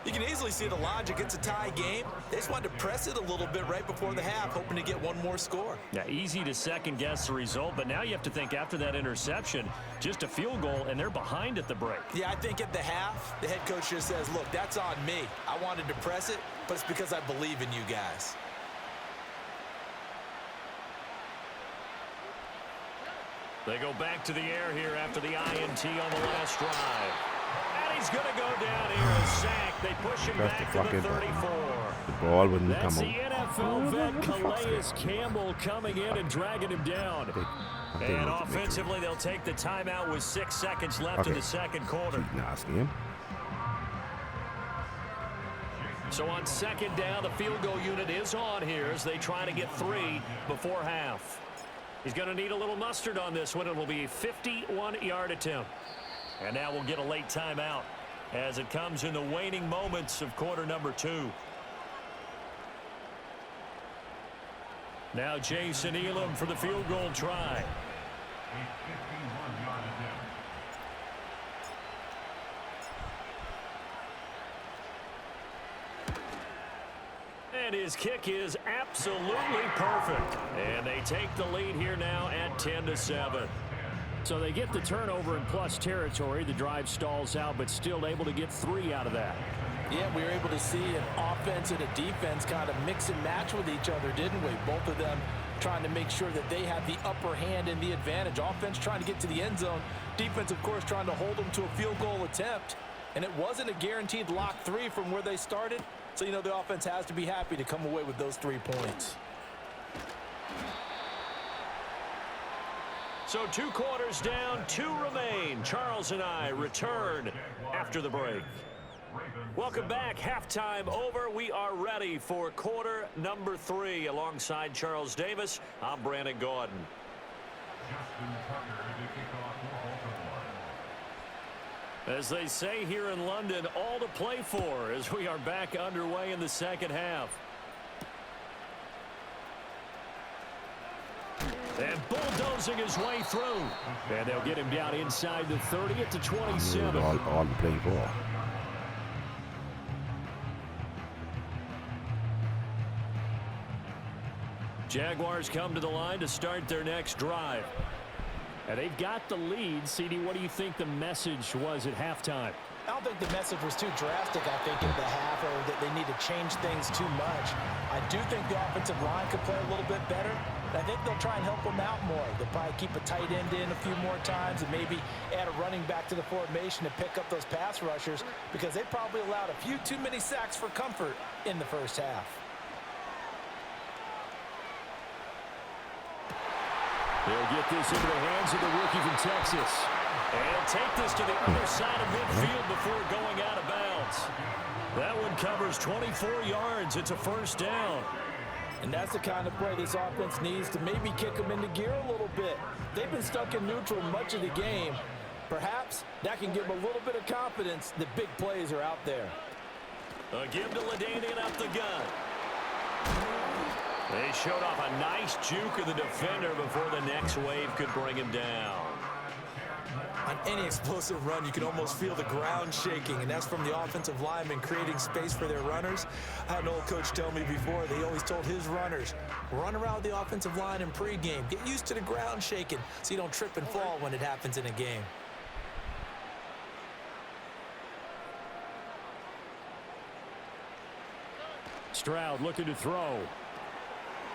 You can easily see the logic. It's a tie game. They just wanted to press it a little bit right before the half, hoping to get one more score. Yeah, easy to second-guess the result, but now you have to think after that interception, just a field goal, and they're behind at the break. Yeah, I think at the half, the head coach just says, look, that's on me. I wanted to press it, but it's because I believe in you guys. They go back to the air here after the INT on the last drive. And he's going to go down here. A sack. They push him back to the 34. The ball wouldn't That's come the out. NFL vet Calais Campbell coming in and dragging him down. And offensively, they'll take the timeout with 6 seconds left in the second quarter. So on second down, the field goal unit is on here as they try to get 3 before half. He's going to need a little mustard on this one. It'll be a 51-yard attempt. And now we'll get a late timeout as it comes in the waning moments of quarter number 2. Now Jason Elam for the field goal try. And his kick is absolutely perfect. And they take the lead here now at 10-7. So they get the turnover in plus territory. The drive stalls out, but still able to get 3 out of that. Yeah, we were able to see an offense and a defense kind of mix and match with each other, didn't we? Both of them trying to make sure that they have the upper hand and the advantage. Offense trying to get to the end zone. Defense, of course, trying to hold them to a field goal attempt. And it wasn't a guaranteed lock 3 from where they started. So, you know, the offense has to be happy to come away with those 3 points. So 2 quarters down, 2 remain. Charles and I return after the break. Welcome back. Halftime over. We are ready for quarter number 3. Alongside Charles Davis, I'm Brandon Gordon. As they say here in London, all to play for as we are back underway in the second half. And bulldozing his way through. And they'll get him down inside the 30 at the 27. All to play for. Jaguars come to the line to start their next drive. And they've got the lead. CD, what do you think the message was at halftime? I don't think the message was too drastic, I think, in the half, or that they need to change things too much. I do think the offensive line could play a little bit better. And I think they'll try and help them out more. They'll probably keep a tight end in a few more times and maybe add a running back to the formation to pick up those pass rushers, because they probably allowed a few too many sacks for comfort in the first half. They'll get this into the hands of the rookie from Texas. And take this to the other side of midfield before going out of bounds. That one covers 24 yards. It's a first down. And that's the kind of play this offense needs to maybe kick them into gear a little bit. They've been stuck in neutral much of the game. Perhaps that can give them a little bit of confidence that big plays are out there. A give to Ladanian up the gun. They showed off a nice juke of the defender before the next wave could bring him down. On any explosive run, you can almost feel the ground shaking, and that's from the offensive linemen creating space for their runners. I had an old coach tell me before, they always told his runners, run around the offensive line in pregame. Get used to the ground shaking so you don't trip and fall when it happens in a game. Stroud looking to throw.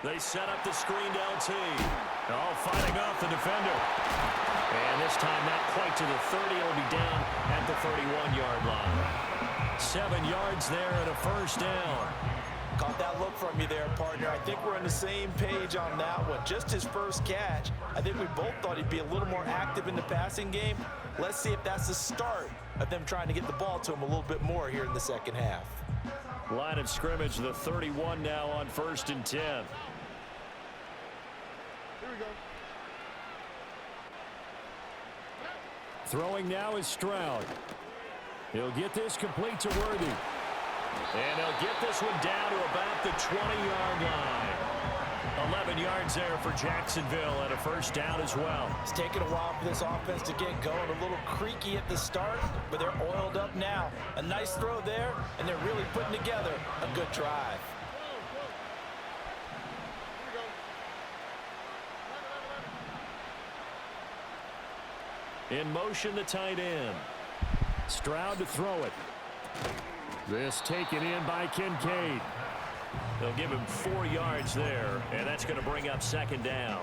They set up the screen to LT. All fighting off the defender. And this time not quite to the 30. It'll be down at the 31-yard line. 7 yards there and a first down. Caught that look from you there, partner. I think we're on the same page on that one. Just his first catch. I think we both thought he'd be a little more active in the passing game. Let's see if that's the start of them trying to get the ball to him a little bit more here in the second half. Line of scrimmage, the 31 now on 1st and 10. Here we go. Throwing now is Stroud. He'll get this complete to Worthy. And he'll get this one down to about the 20-yard line. 11 yards there for Jacksonville and a first down as well. It's taken a while for this offense to get going. A little creaky at the start, but they're oiled up now. A nice throw there, and they're really putting together a good drive. In motion, the tight end. Stroud to throw it. This taken in by Kincaid. They'll give him 4 yards there, and that's going to bring up second down.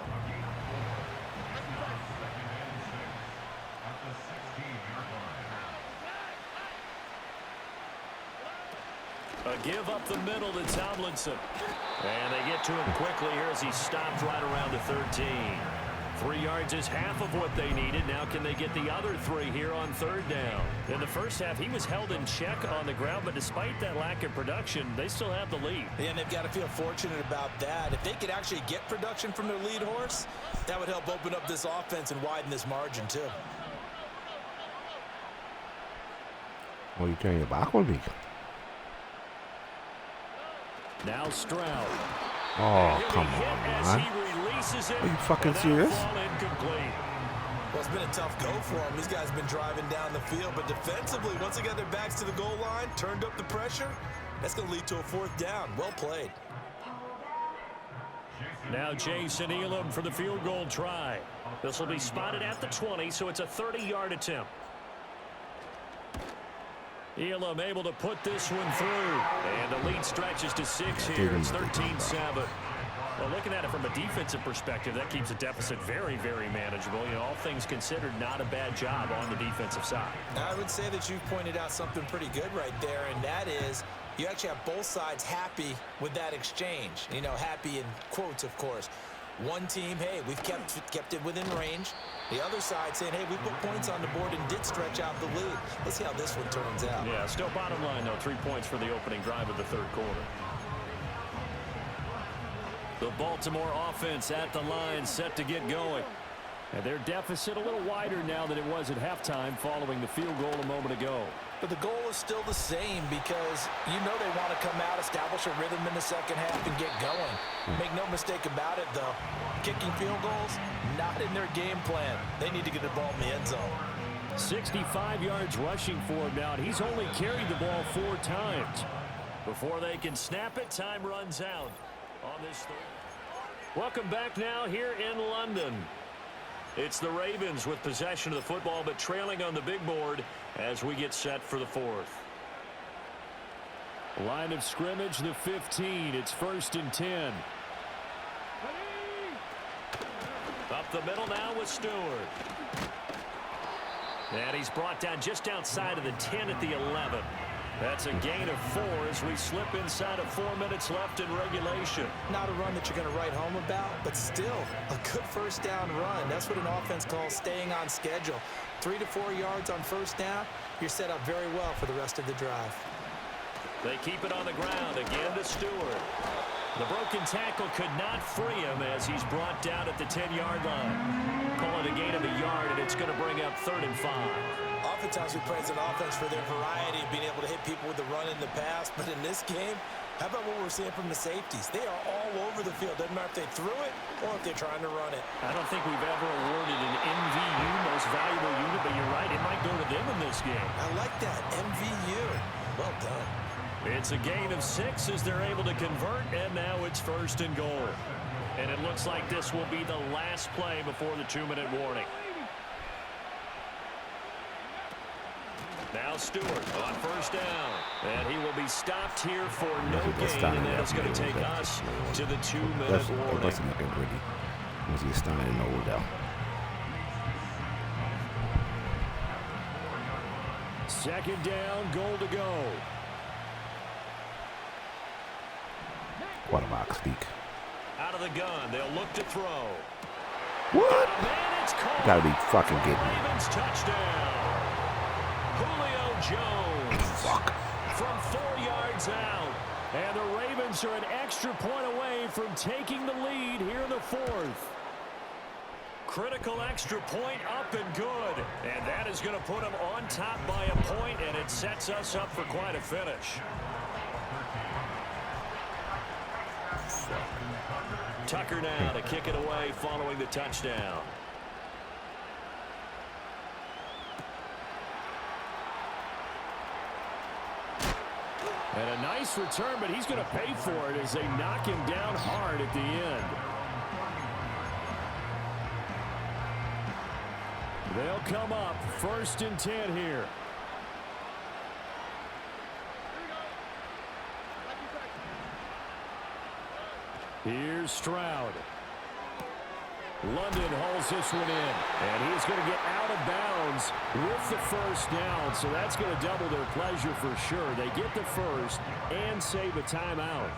A give up the middle to Tomlinson. And they get to him quickly here as he stopped right around the 13. 3 yards is half of what they needed. Now can they get the other 3 here on third down? In the first half, he was held in check on the ground, but despite that lack of production, they still have the lead. Yeah, and they've got to feel fortunate about that. If they could actually get production from their lead horse, that would help open up this offense and widen this margin, too. Oh, you turn your back on me. Now Stroud. Oh, come on, man. Are you fucking serious? Well, it's been a tough go for them. These guys have been driving down the field, but defensively, once they got their backs to the goal line, turned up the pressure, that's going to lead to a fourth down. Well played. Now Jason Elam for the field goal try. This will be spotted at the 20, so it's a 30-yard attempt. Elam able to put this one through. And the lead stretches to 6 here. It's 13-7. Well, looking at it from a defensive perspective, that keeps the deficit very, very manageable. You know, all things considered, not a bad job on the defensive side. I would say that you've pointed out something pretty good right there, and that is you actually have both sides happy with that exchange. You know, happy in quotes, of course. One team, hey, we've kept it within range. The other side saying, hey, we put points on the board and did stretch out the lead. Let's see how this one turns out. Yeah, still bottom line, though, 3 points for the opening drive of the third quarter. The Baltimore offense at the line, set to get going. And their deficit a little wider now than it was at halftime following the field goal a moment ago. But the goal is still the same because you know they want to come out, establish a rhythm in the second half, and get going. Make no mistake about it, though. Kicking field goals, not in their game plan. They need to get the ball in the end zone. 65 yards rushing for him now, and he's only carried the ball 4 times. Before they can snap it, time runs out on this third. Welcome back now here in London. It's the Ravens with possession of the football, but trailing on the big board as we get set for the fourth. Line of scrimmage, the 15. It's 1st and 10. Up the middle now with Stewart. And he's brought down just outside of the 10 at the 11. That's a gain of 4 as we slip inside of 4 minutes left in regulation. Not a run that you're going to write home about, but still a good first down run. That's what an offense calls staying on schedule. 3 to 4 yards on first down, you're set up very well for the rest of the drive. They keep it on the ground again to Stewart. The broken tackle could not free him as he's brought down at the 10-yard line. Call it a gain of a yard, and it's going to bring up 3rd and 5. Oftentimes we praise an offense for their variety of being able to hit people with the run in the pass, but in this game, how about what we're seeing from the safeties? They are all over the field. Doesn't matter if they threw it or if they're trying to run it. I don't think we've ever awarded an MVU, most valuable unit, but you're right, it might go to them in this game. I like that, MVU. Well done. It's a gain of 6 as they're able to convert, and now it's 1st and goal. And it looks like this will be the last play before the 2-minute warning. Now Stewart on 1st down. And he will be stopped here for no gain, and that's going to take us to the 2-minute warning. That's looking pretty. Once he started in over there. 2nd down, goal to go. Quarterback speak. Out of the gun, they'll look to throw. What? And it's caught. Gotta be fucking kidding me. Ravens touchdown. Julio Jones. Fuck. From 4 yards out. And the Ravens are an extra point away from taking the lead here in the 4th. Critical extra point up and good. And that is going to put them on top by a point, and it sets us up for quite a finish. Tucker now to kick it away following the touchdown. And a nice return, but he's going to pay for it as they knock him down hard at the end. They'll come up 1st and 10 here. Here's Stroud. London hauls this one in, and he's going to get out of bounds with the 1st down, so that's going to double their pleasure for sure. They get the 1st and save a timeout.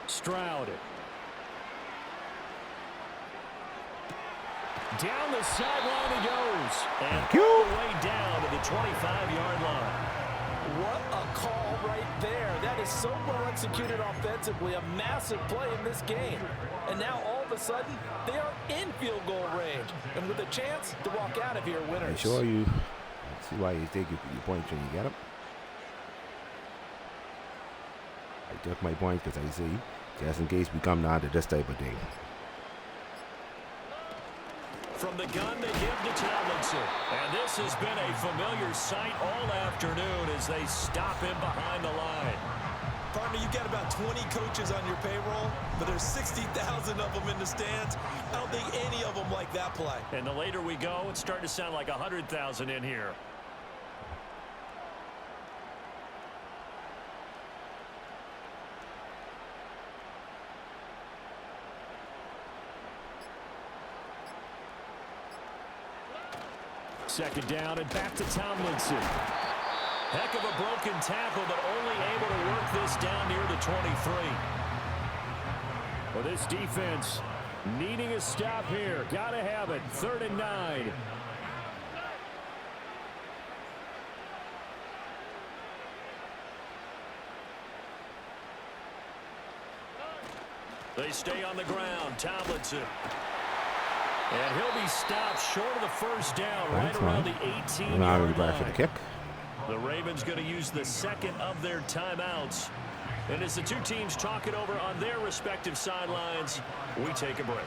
Stroud. Down the sideline he goes. And all the way down to the 25-yard line. What a call right there. That is so well executed offensively. A massive play in this game. And now all of a sudden, they are in field goal range. And with a chance to walk out of here winners. I'm sure you see why you take your points when you get them. I took my points because I see just in case we come down to this type of thing. From the gun, they give to Tomlinson. And this has been a familiar sight all afternoon as they stop him behind the line. Partner, you got about 20 coaches on your payroll, but there's 60,000 of them in the stands. I don't think any of them like that play. And the later we go, it's starting to sound like 100,000 in here. Second down and back to Tomlinson. Heck of a broken tackle, but only able to work this down near the 23. Well, this defense needing a stop here. Got to have it. 3rd and 9. They stay on the ground. Tomlinson. And he'll be stopped short of the 1st down right around the 18-yard line. For the kick. The Ravens going to use the second of their timeouts. And as the two teams talk it over on their respective sidelines, we take a break.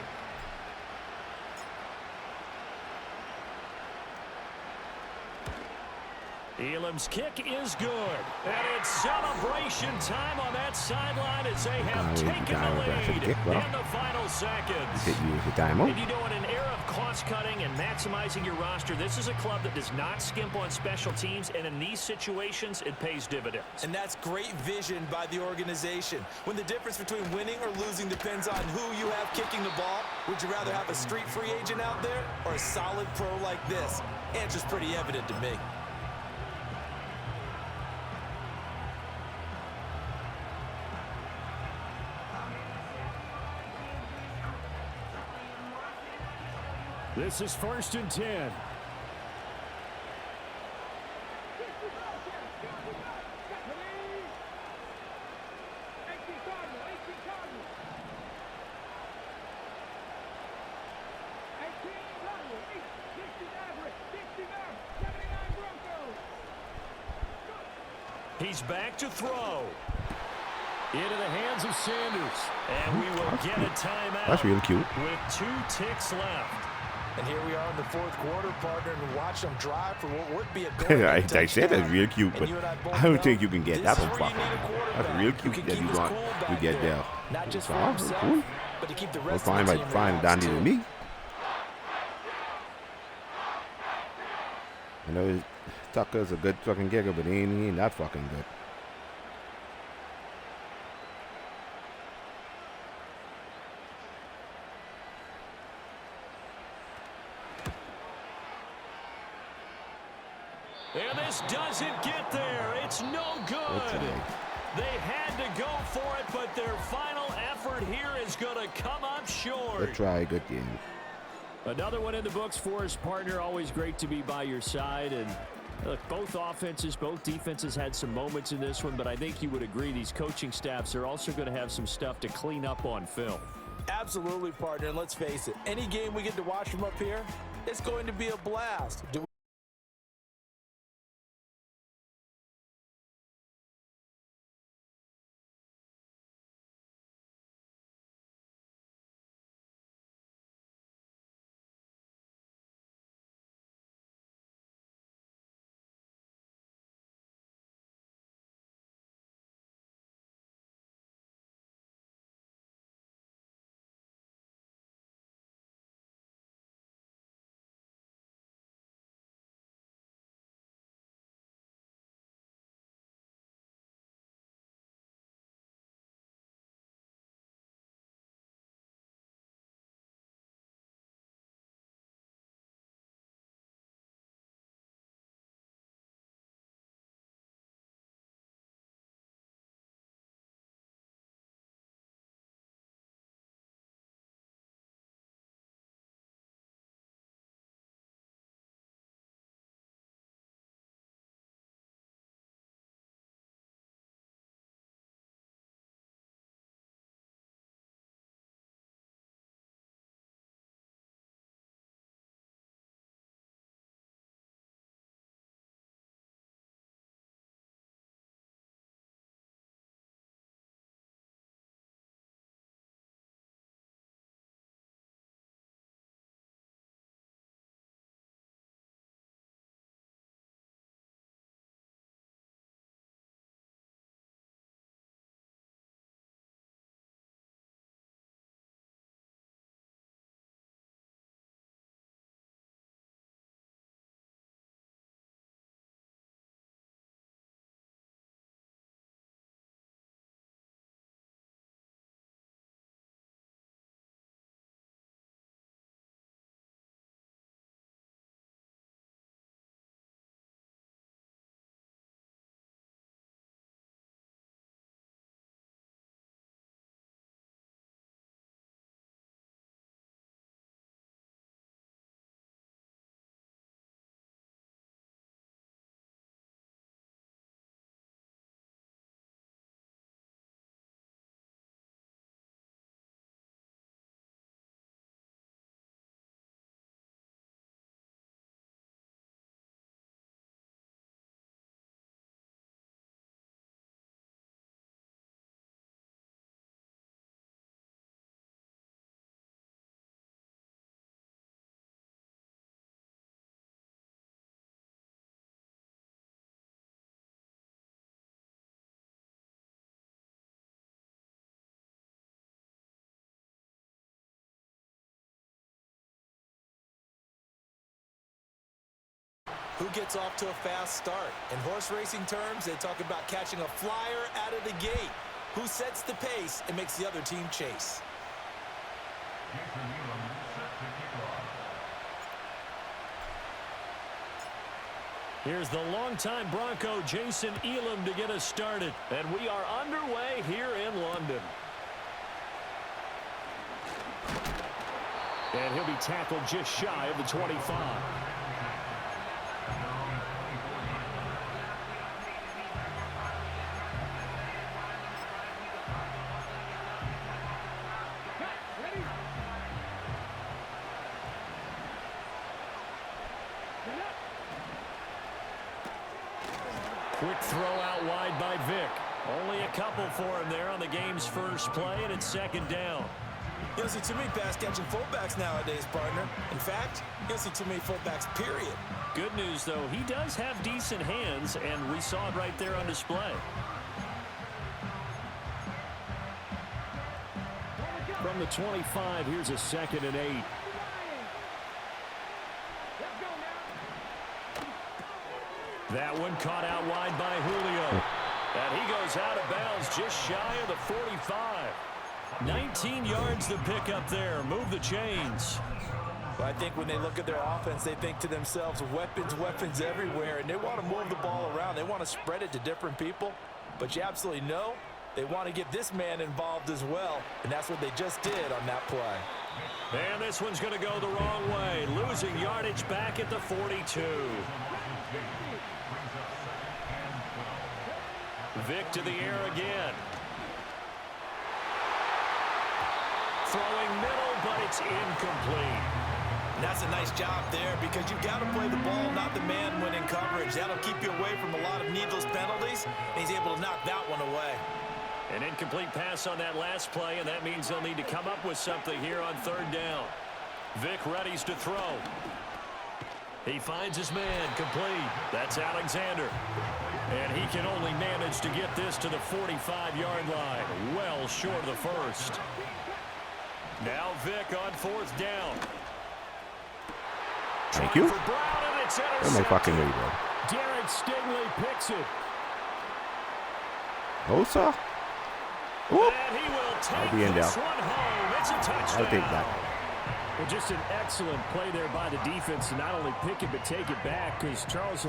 Elam's kick is good. And it's celebration time on that sideline as they have taken the lead in the final seconds. And you know, in an era of cost-cutting and maximizing your roster, this is a club that does not skimp on special teams, and in these situations, it pays dividends. And that's great vision by the organization. When the difference between winning or losing depends on who you have kicking the ball, would you rather have a street free agent out there or a solid pro like this? Answer's pretty evident to me. This is 1st and 10. He's back to throw. Into the hands of Sanders. And we will get a timeout. That's really cute. With 2 ticks left. And here we are in the 4th quarter, partner, and watch them drive for what would be a I said that's real cute, but I don't think you can get that one fucking. That's real cute that you want to get there. Not just for So, himself, cool. but to keep the Well, rest of the team fine, Donnie to me. I know Tucker's a good fucking kicker, but he ain't that fucking good. And this doesn't get there. It's no good. They had to go for it, but their final effort here is going to come up short. Good try, good game. Another one in the books for his partner. Always great to be by your side. And look, both offenses, both defenses had some moments in this one, but I think you would agree these coaching staffs are also going to have some stuff to clean up on film. Absolutely, partner. And let's face it, any game we get to watch from up here, it's going to be a blast. who gets off to a fast start. In horse racing terms, they talk about catching a flyer out of the gate. Who sets the pace and makes the other team chase. Here's the longtime Bronco, Jason Elam, to get us started. And we are underway here in London. And he'll be tackled just shy of the 25. Quick throw out wide by Vic. Only a couple for him there on the game's first play, and it's second down. You don't see too many pass-catching fullbacks nowadays, partner. In fact, you don't see too many fullbacks, period. Good news, though, he does have decent hands, and we saw it right there on display. From the 25, here's a 2nd and 8. That one caught out wide by Julio. And he goes out of bounds just shy of the 45. 19 yards to pick up there. Move the chains. Well, I think when they look at their offense, they think to themselves, weapons, weapons everywhere. And they want to move the ball around. They want to spread it to different people. But you absolutely know they want to get this man involved as well. And that's what they just did on that play. And this one's going to go the wrong way. Losing yardage back at the 42. Vic to the air again. Throwing middle, but it's incomplete. And that's a nice job there because you've got to play the ball, not the man when in coverage. That'll keep you away from a lot of needless penalties, and he's able to knock that one away. An incomplete pass on that last play, and that means they'll need to come up with something here on 3rd down. Vic readies to throw. He finds his man, complete. That's Alexander. And he can only manage to get this to the 45-yard line. Well short of the first. Now Vic on 4th down. Thank you. Where's my fucking way, bro? Derek Stingley picks it. Osa? And he will take be in this there. one home. It's a touchdown. I'll take that. Well, just an excellent play there by the defense to not only pick it but take it back, because Charles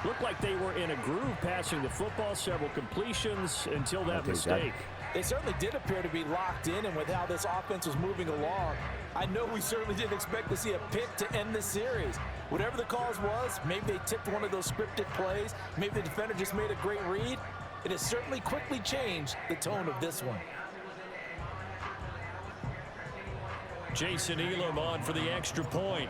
looked like they were in a groove passing the football, several completions until that mistake. They certainly did appear to be locked in, and with how this offense was moving along, I know we certainly didn't expect to see a pick to end this series. Whatever the cause was, maybe they tipped one of those scripted plays, maybe the defender just made a great read. It has certainly quickly changed the tone of this one. Jason Elam on for the extra point.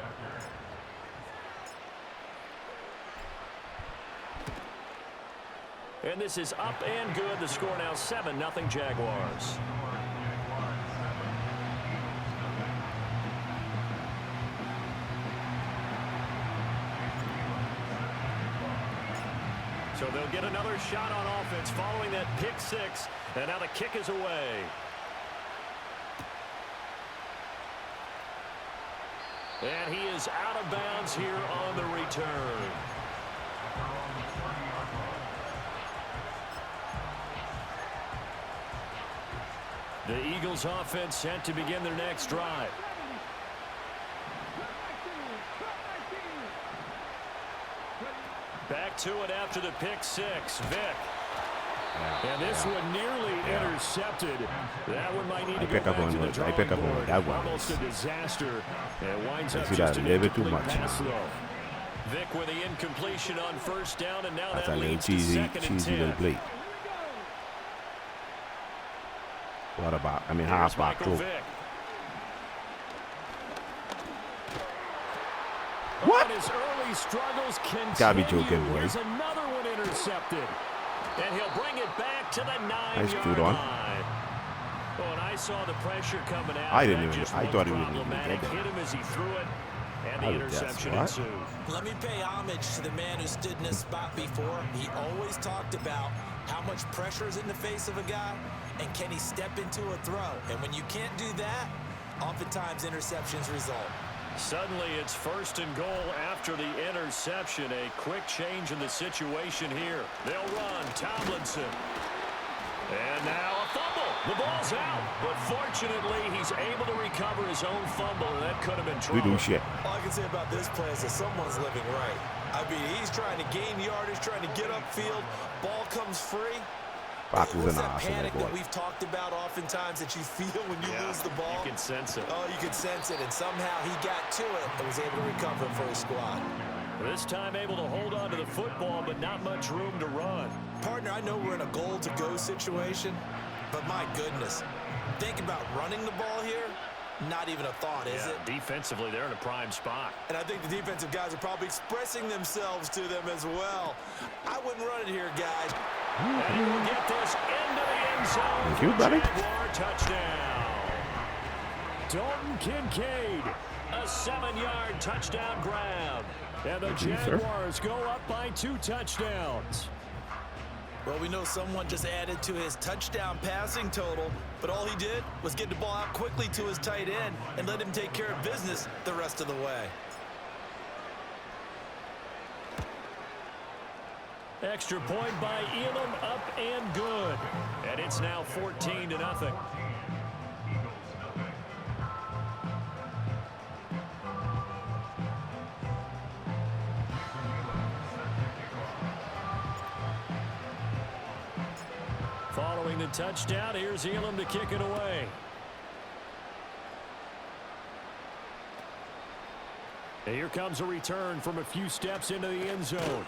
And this is up and good. The score now 7-0 Jaguars. So they'll get another shot on offense following that pick 6. And now the kick is away. And he is out of bounds here on the return. The Eagles offense set to begin their next drive. Back to it after the pick 6. Vic. And this one nearly intercepted. That one might need to go back to the drawing board. That one. Almost a disaster. And winds up See just that an a little bit too incomplete much. pass, though. Vic with the incompletion on 1st down, and now That's that a little leads to cheesy 2nd and 10. little plate. What about? I mean, half back too. What? His early struggles continue. Gotta be joking, boy. There's another one intercepted. And he'll bring it back to the 9-yard Nice shoot on. line. Oh, and I saw the pressure coming out. I didn't That even. just I looked thought he wouldn't even problematic. get Hit that. him as he threw it, and the I would guess, interception what? ensued. Let me pay homage to the man who stood in this spot before. He always talked about how much pressure is in the face of a guy, and can he step into a throw? And when you can't do that, oftentimes interceptions result. Suddenly, it's 1st and goal after the interception. A quick change in the situation here. They'll run. Tomlinson. And now a fumble. The ball's out. But fortunately, he's able to recover his own fumble, and that could have been trouble. We do shit. All I can say about this play is that someone's living right. I mean, he's trying to gain yardage, trying to get upfield. Ball comes free. Fox is What's an that awesome panic boy. that we've talked about oftentimes that you feel when you lose the ball? You can sense it. Oh, you can sense it, and somehow he got to it and was able to recover for his squad. This time able to hold on to the football, but not much room to run. Partner, I know we're in a goal-to-go situation, but my goodness, think about running the ball here. Not even a thought, is it? Defensively, they're in a prime spot. And I think the defensive guys are probably expressing themselves to them as well. I wouldn't run it here, guys. And he will get this into the end zone. Thank you, buddy. Jaguar touchdown. Dalton Kincaid, a 7-yard touchdown grab. And the Jaguars go up by 2 touchdowns. Well, we know someone just added to his touchdown passing total, but all he did was get the ball out quickly to his tight end and let him take care of business the rest of the way. Extra point by Elam, up and good. And it's now 14-0. Following the touchdown, here's Elam to kick it away. And here comes a return from a few steps into the end zone.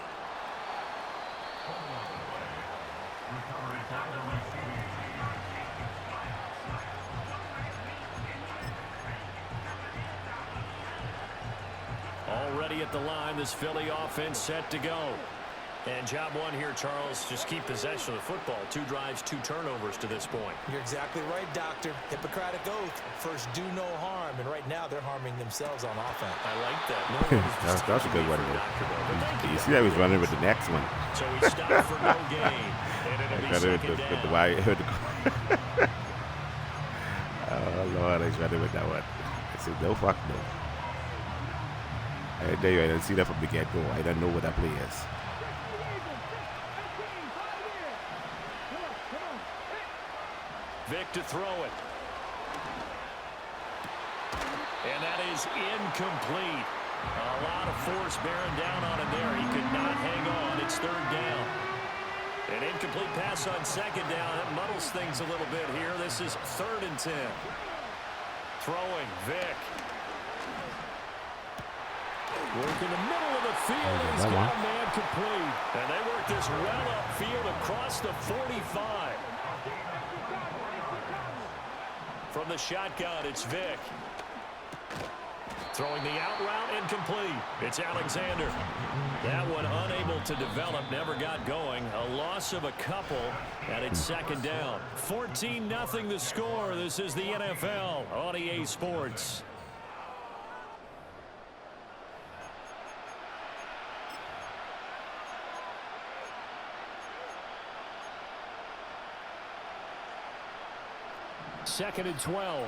Already at the line, this Philly offense set to go. And job one here, Charles, just keep possession of the football. 2 drives, 2 turnovers to this point. You're exactly right, Doctor. Hippocratic oath. First, do no harm. And right now, they're harming themselves on offense. I like that. That's a good one. You see that he was running with the next one. So he stopped for no gain. And it'll be second down. Oh, Lord, he's running with that one. I said, no, fuck no. I tell you, I didn't see that from the get-go. I don't know what that play is. Vic to throw it. And that is incomplete. A lot of force bearing down on him there. He could not hang on. It's 3rd down. An incomplete pass on 2nd down. That muddles things a little bit here. This is 3rd and 10. Throwing, Vic. Work in the middle of the field. He's got a man complete. And they work this well upfield across the 45. From the shotgun, it's Vic. Throwing the out route, incomplete. It's Alexander. That one unable to develop, never got going. A loss of a couple, and it's 2nd down. 14-0 the score. This is the NFL on EA Sports. Second and 12.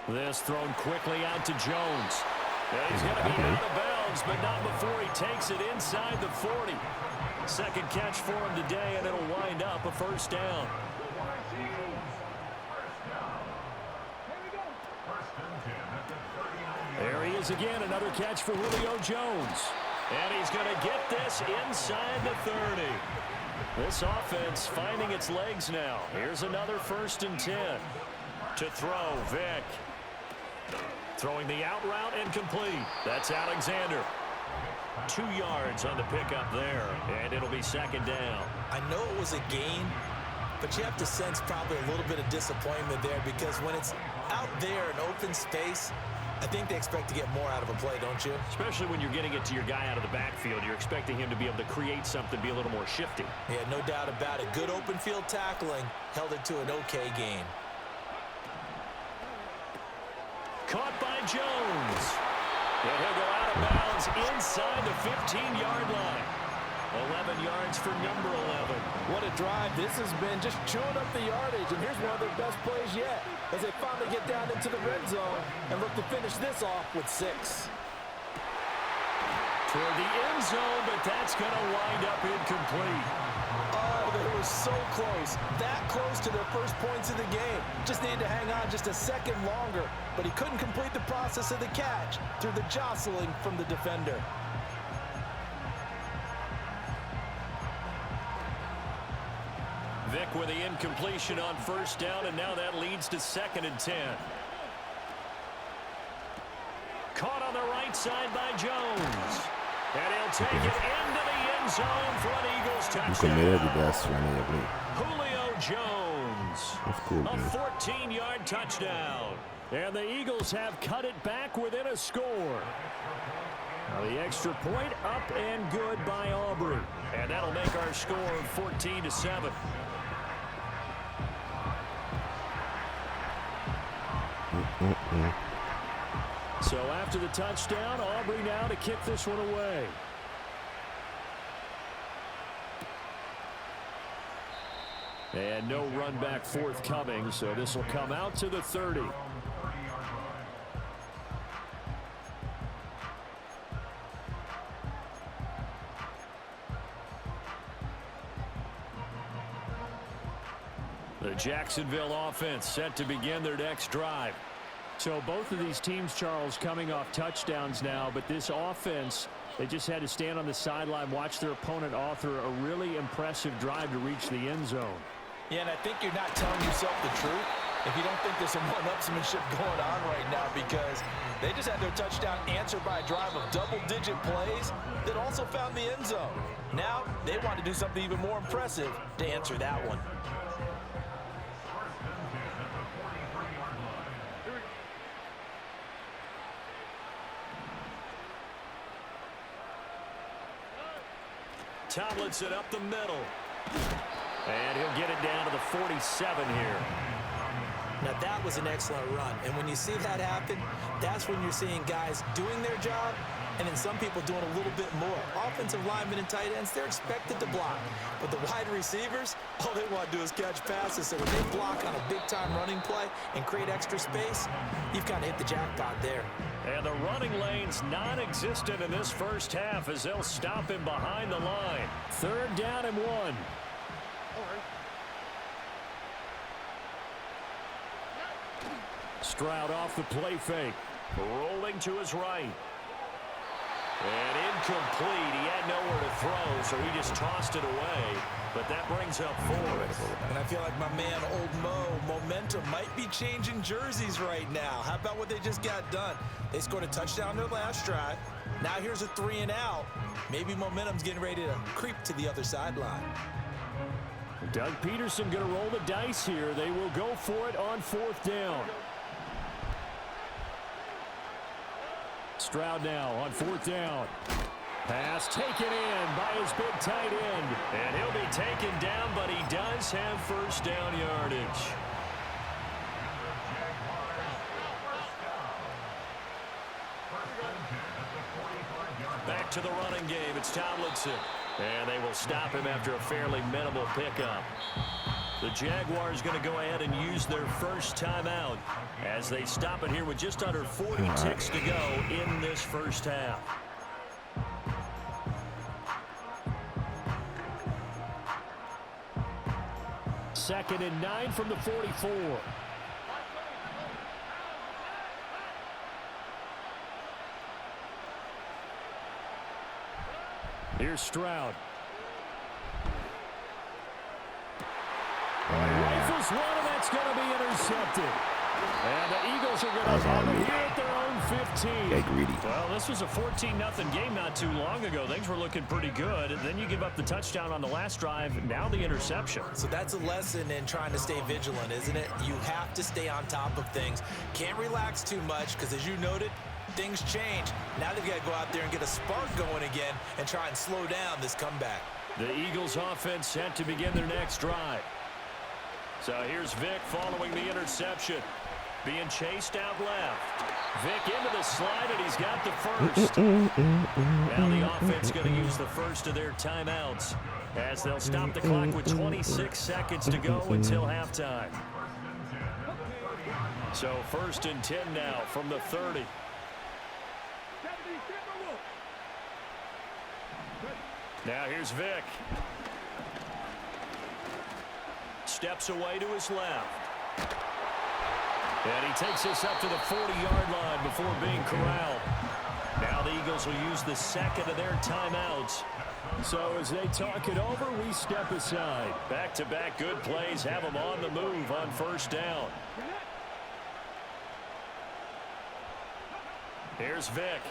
This thrown quickly out to Jones. And he's going to be out of bounds, but not before he takes it inside the 40. Second catch for him today, and it'll wind up a 1st down. There he is again, another catch for Julio Jones. And he's going to get this inside the 30. This offense finding its legs now. Here's another 1st and 10. To throw, Vic. Throwing the out route, incomplete. That's Alexander. 2 yards on the pickup there, and it'll be 2nd down. I know it was a gain, but you have to sense probably a little bit of disappointment there because when it's out there in open space, I think they expect to get more out of a play, don't you? Especially when you're getting it to your guy out of the backfield. You're expecting him to be able to create something, be a little more shifty. Yeah, no doubt about it. Good open field tackling held it to an okay gain. Caught by Jones. And he'll go out of bounds inside the 15-yard line. 11 yards for number 11. What a drive this has been, just chewing up the yardage. And here's one of their best plays yet as they finally get down into the red zone and look to finish this off with 6. Toward the end zone, but that's going to wind up incomplete. Oh, they were so close. That close to their first points of the game. Just needed to hang on just a second longer. But he couldn't complete the process of the catch through the jostling from the defender. Vic with the incompletion on first down, and now that leads to 2nd and 10. Caught on the right side by Jones. And he'll take it into the end zone for an Eagles touchdown. Julio Jones. That's cool, a man. 14-yard touchdown. And the Eagles have cut it back within a score. Now the extra point up and good by Aubrey. And that'll make our score 14-7. So after the touchdown, Aubrey now to kick this one away. And no run back forthcoming, so this will come out to the 30. The Jacksonville offense set to begin their next drive. So both of these teams, Charles, coming off touchdowns now, but this offense, they just had to stand on the sideline, watch their opponent author a really impressive drive to reach the end zone. Yeah, and I think you're not telling yourself the truth if you don't think there's some one-upsmanship going on right now, because they just had their touchdown answered by a drive of double-digit plays that also found the end zone. Now they want to do something even more impressive to answer that one. Tomlinson up the middle. And he'll get it down to the 47 here. Now that was an excellent run. And when you see that happen, that's when you're seeing guys doing their job and then some people doing a little bit more. Offensive linemen and tight ends, they're expected to block. But the wide receivers, all they want to do is catch passes. So when they block on a big-time running play and create extra space, you've kind of hit the jackpot there. And the running lane's non-existent in this first half as they'll stop him behind the line. 3rd down and 1. Stroud off the play fake. Rolling to his right. And incomplete. He had nowhere to throw, so he just tossed it away. But that brings up 4th. And I feel like my man, Old Mo, momentum might be changing jerseys right now. How about what they just got done? They scored a touchdown their last drive. Now here's a 3 and out. Maybe momentum's getting ready to creep to the other sideline. Doug Peterson going to roll the dice here. They will go for it on 4th down. Stroud now on 4th down. Pass taken in by his big tight end. And he'll be taken down, but he does have first down yardage. Back to the running game. It's Tomlinson. And they will stop him after a fairly minimal pickup. The Jaguars going to go ahead and use their first timeout as they stop it here with just under 40 ticks to go in this first half. Second and 9 from the 44. Here's Stroud. Rifles one, and that's going to be intercepted. And the Eagles are going to have it here at their own 15. Get greedy. Well, this was a 14-0 game not too long ago. Things were looking pretty good. And then you give up the touchdown on the last drive. Now the interception. So that's a lesson in trying to stay vigilant, isn't it? You have to stay on top of things. Can't relax too much because, as you noted, things change. Now they've got to go out there and get a spark going again and try and slow down this comeback. The Eagles offense set to begin their next drive. So here's Vic following the interception. being chased out left. Vic into the slide, and he's got the first. Now the offense going to use the first of their timeouts as they'll stop the clock with 26 seconds to go until halftime. So 1st and 10 now from the 30. Now here's Vic. Steps away to his left. And he takes this up to the 40-yard line before being corralled. Now the Eagles will use the second of their timeouts. So as they talk it over, we step aside. Back-to-back good plays have them on the move on 1st down. Here's Vic.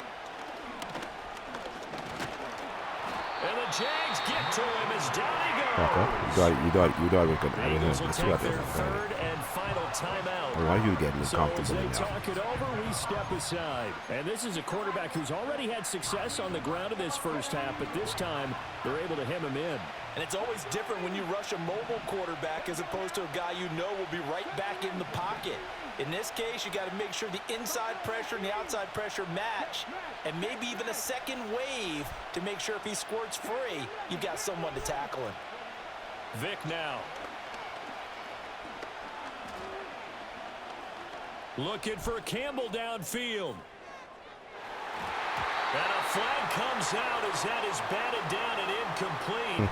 And the Jags get to him as down he goes. You thought we could. The Eagles will take their 3rd and final timeout. Why are you getting so comfortable as they now? talk it over, we step aside. And this is a quarterback who's already had success on the ground in this first half, but this time they're able to hem him in. And it's always different when you rush a mobile quarterback as opposed to a guy you know will be right back in the pocket. In this case, you got to make sure the inside pressure and the outside pressure match, and maybe even a second wave to make sure if he squirts free, you've got someone to tackle him. Vic now. Looking for Campbell downfield. And a flag comes out as that is batted down and incomplete.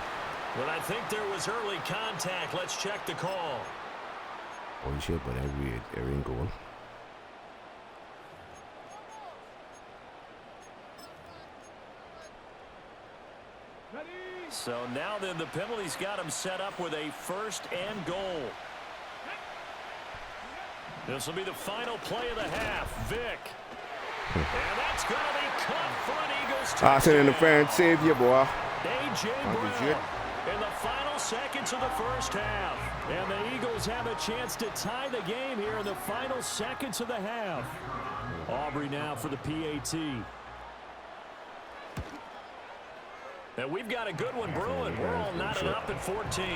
But I think there was early contact. Let's check the call. Oh shit, but every goal. So now then the penalty's got him set up with a 1st and goal. This will be the final play of the half. Vic. And that's going to be cut for an Eagles touchdown. Passing interference, save you, boy. A.J. Brown in the final seconds of the first half. And the Eagles have a chance to tie the game here in the final seconds of the half. Aubrey now for the PAT. And we've got a good one brewing. We're all knotted up at 14.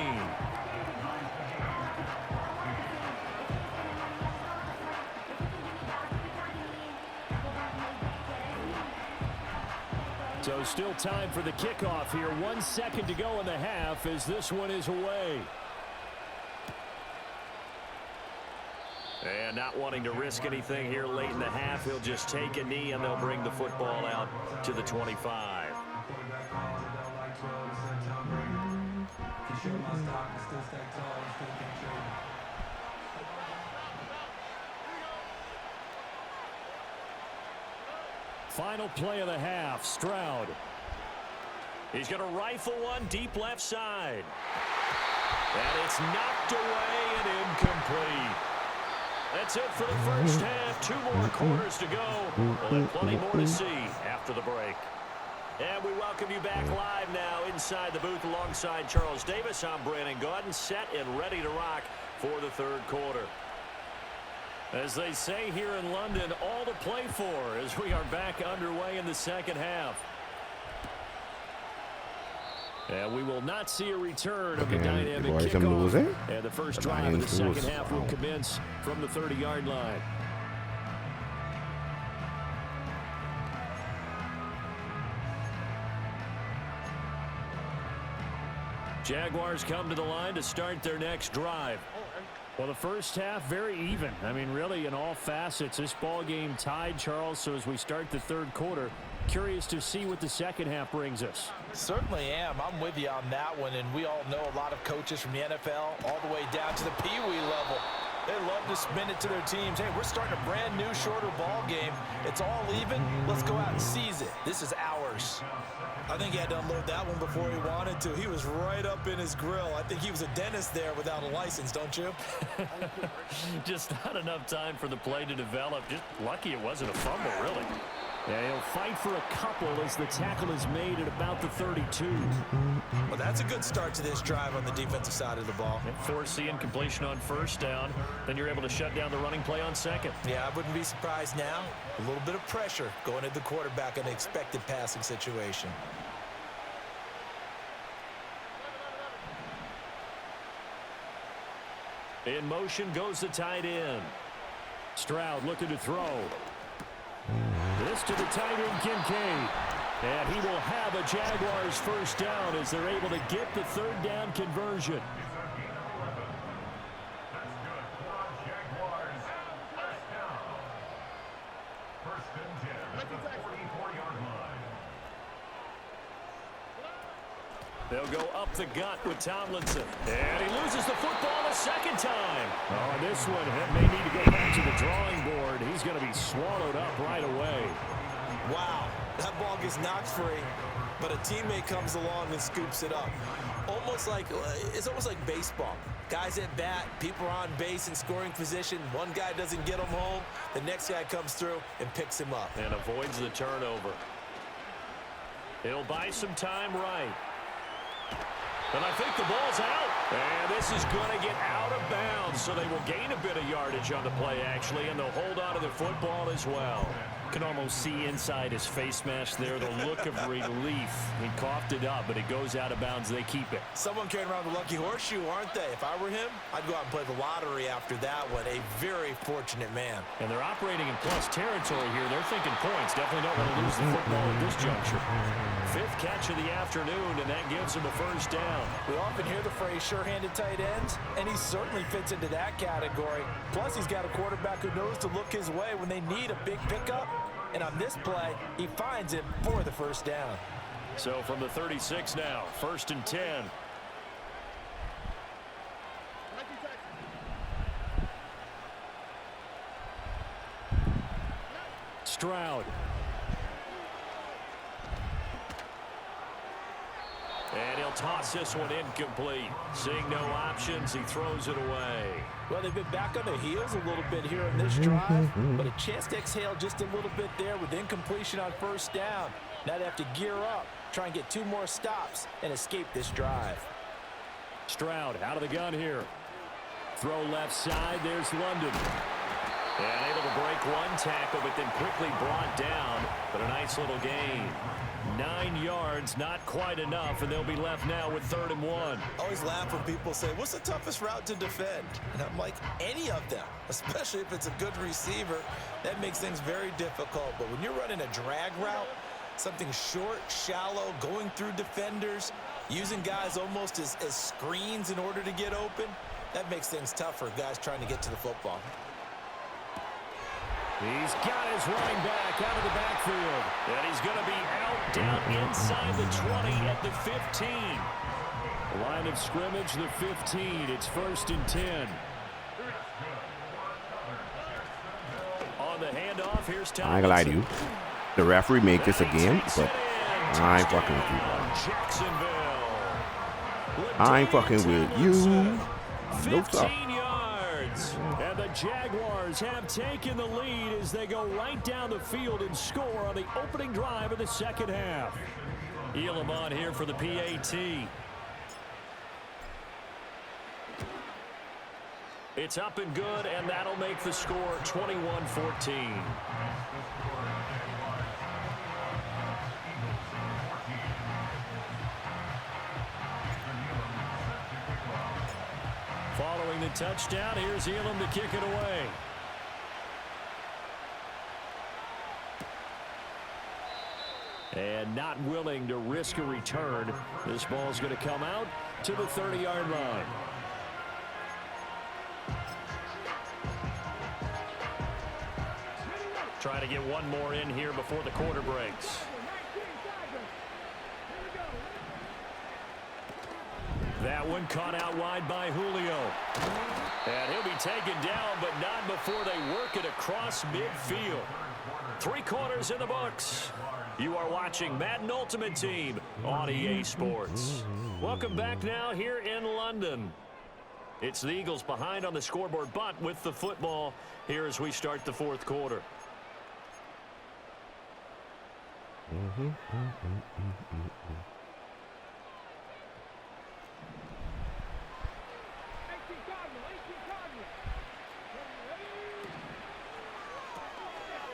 So still time for the kickoff here. 1 second to go in the half as this one is away. And not wanting to risk anything here late in the half, he'll just take a knee and they'll bring the football out to the 25. Final play of the half, Stroud. He's going to rifle one deep left side. And it's knocked away and incomplete. That's it for the first half. 2 more quarters to go. We'll have plenty more to see after the break. And we welcome you back live now inside the booth alongside Charles Davis. I'm Brandon Gaudin, set and ready to rock for the 3rd quarter. As they say here in London, all to play for as we are back underway in the 2nd half. And we will not see a return of the dynamic kickoff. And the first drive of the 2nd half will commence from the 30-yard line. Jaguars come to the line to start their next drive. Well, the first half, very even. I mean, really, in all facets, this ball game tied, Charles. So as we start the 3rd quarter, curious to see what the 2nd half brings us. Certainly am. I'm with you on that one. And we all know a lot of coaches from the NFL all the way down to the Pee-wee level. They love to spin it to their teams. Hey, we're starting a brand new, shorter ball game. It's all even. Let's go out and seize it. This is ours. I think he had to unload that one before he wanted to. He was right up in his grill. I think he was a dentist there without a license, don't you? Just not enough time for the play to develop. Just lucky it wasn't a fumble, really. Yeah, he'll fight for a couple as the tackle is made at about the 32. Well, that's a good start to this drive on the defensive side of the ball. Force the incompletion on 1st down. Then you're able to shut down the running play on 2nd. Yeah, I wouldn't be surprised now. A little bit of pressure going at the quarterback in an expected passing situation. In motion goes the tight end. Stroud looking to throw. This to the tight end, Kincaid. And he will have a Jaguars first down as they're able to get the third down conversion. They'll go up the gut with Tomlinson. And he loses the football a second time. Oh, this one may need to go back to the drawing board. He's going to be swallowed up right away. Wow, that ball gets knocked free, but a teammate comes along and scoops it up. It's almost like baseball. Guys at bat, people are on base in scoring position. One guy doesn't get him home. The next guy comes through and picks him up. And avoids the turnover. He'll buy some time right. And I think the ball's out. And this is going to get out of bounds, so they will gain a bit of yardage on the play, actually, and they'll hold on to the football as well. Can almost see inside his face mask there the look of relief. He coughed it up, but it goes out of bounds. They keep it. Someone carrying around the lucky horseshoe, aren't they? If I were him, I'd go out and play the lottery after that one. A very fortunate man. And they're operating in plus territory here. They're thinking points. Definitely don't want to lose the football at this juncture. Fifth catch of the afternoon, and that gives him a first down. We often hear the phrase sure-handed tight ends, and he certainly fits into that category. Plus, he's got a quarterback who knows to look his way when they need a big pickup. And on this play, he finds him for the first down. So from the 36 now, 1st and 10. Stroud. And he'll toss this one incomplete. Seeing no options, he throws it away. Well, they've been back on their heels a little bit here in this drive, but a chance to exhale just a little bit there with incompletion on first down. Now they have to gear up, try and get 2 more stops, and escape this drive. Stroud out of the gun here. Throw left side, there's London. And able to break one tackle, but then quickly brought down, but a nice little gain. 9 yards, not quite enough, and they'll be left now with 3rd and 1. I always laugh when people say, what's the toughest route to defend? And I'm like, any of them, especially if it's a good receiver. That makes things very difficult. But when you're running a drag route, something short, shallow, going through defenders, using guys almost as screens in order to get open, that makes things tough for guys trying to get to the football. He's got his running back out of the backfield. And he's going to be out down inside the 20 at the 15. Line of scrimmage, the 15. It's 1st and 10. On the handoff, here's Tomlinson. I ain't gonna lie to you. The referee make this again, but I ain't fucking with you. I ain't fucking with you. No stop. And the Jaguars have taken the lead as they go right down the field and score on the opening drive of the second half. Elam on here for the PAT. It's up and good, and that'll make the score 21-14. Following the touchdown, here's Elam to kick it away. And not willing to risk a return. This ball's going to come out to the 30-yard line. Try to get one more in here before the quarter breaks. That one caught out wide by Julio. And he'll be taken down, but not before they work it across midfield. 3 quarters in the books. You are watching Madden Ultimate Team on EA Sports. Welcome back now here in London. It's the Eagles behind on the scoreboard, but with the football here as we start the 4th quarter.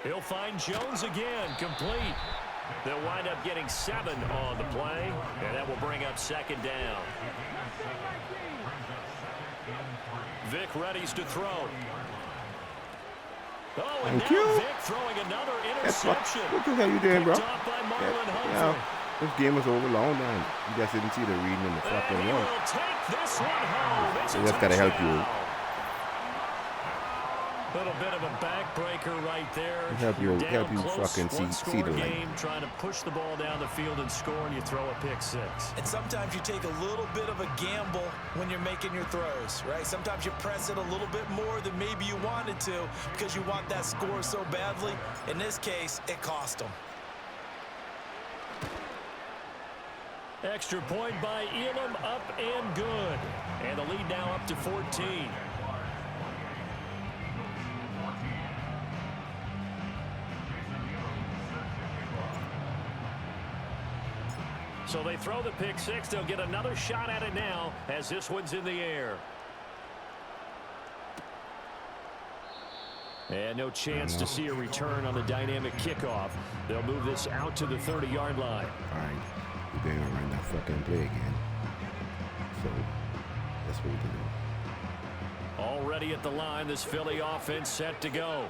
He'll find Jones again, complete. They'll wind up getting 7 on the play, and that will bring up 2nd down. Vic readies to throw. Oh, and Thank now you. Vic throwing another That's what interception. the hell you doing, bro? Picked off by Marlon Humphrey. Yeah, this game was over long time. You just didn't see the reading in the fucking And he room. will take this one home. It's a You just gotta help you. touchdown. Little bit of a backbreaker right there. Help you Down close, fucking see one-score the light. game, trying to push the ball down the field and score, and you throw a pick six. And sometimes you take a little bit of a gamble when you're making your throws, right? Sometimes you press it a little bit more than maybe you wanted to because you want that score so badly. In this case, it cost them. Extra point by Elam, up and good. And the lead now up to 14. So they throw the pick six. They'll get another shot at it now as this one's in the air. And no chance to see a return on the dynamic kickoff. They'll move this out to the 30-yard line. All right, we're going to run that fucking play again. So that's what we can do. Already at the line, this Philly offense set to go.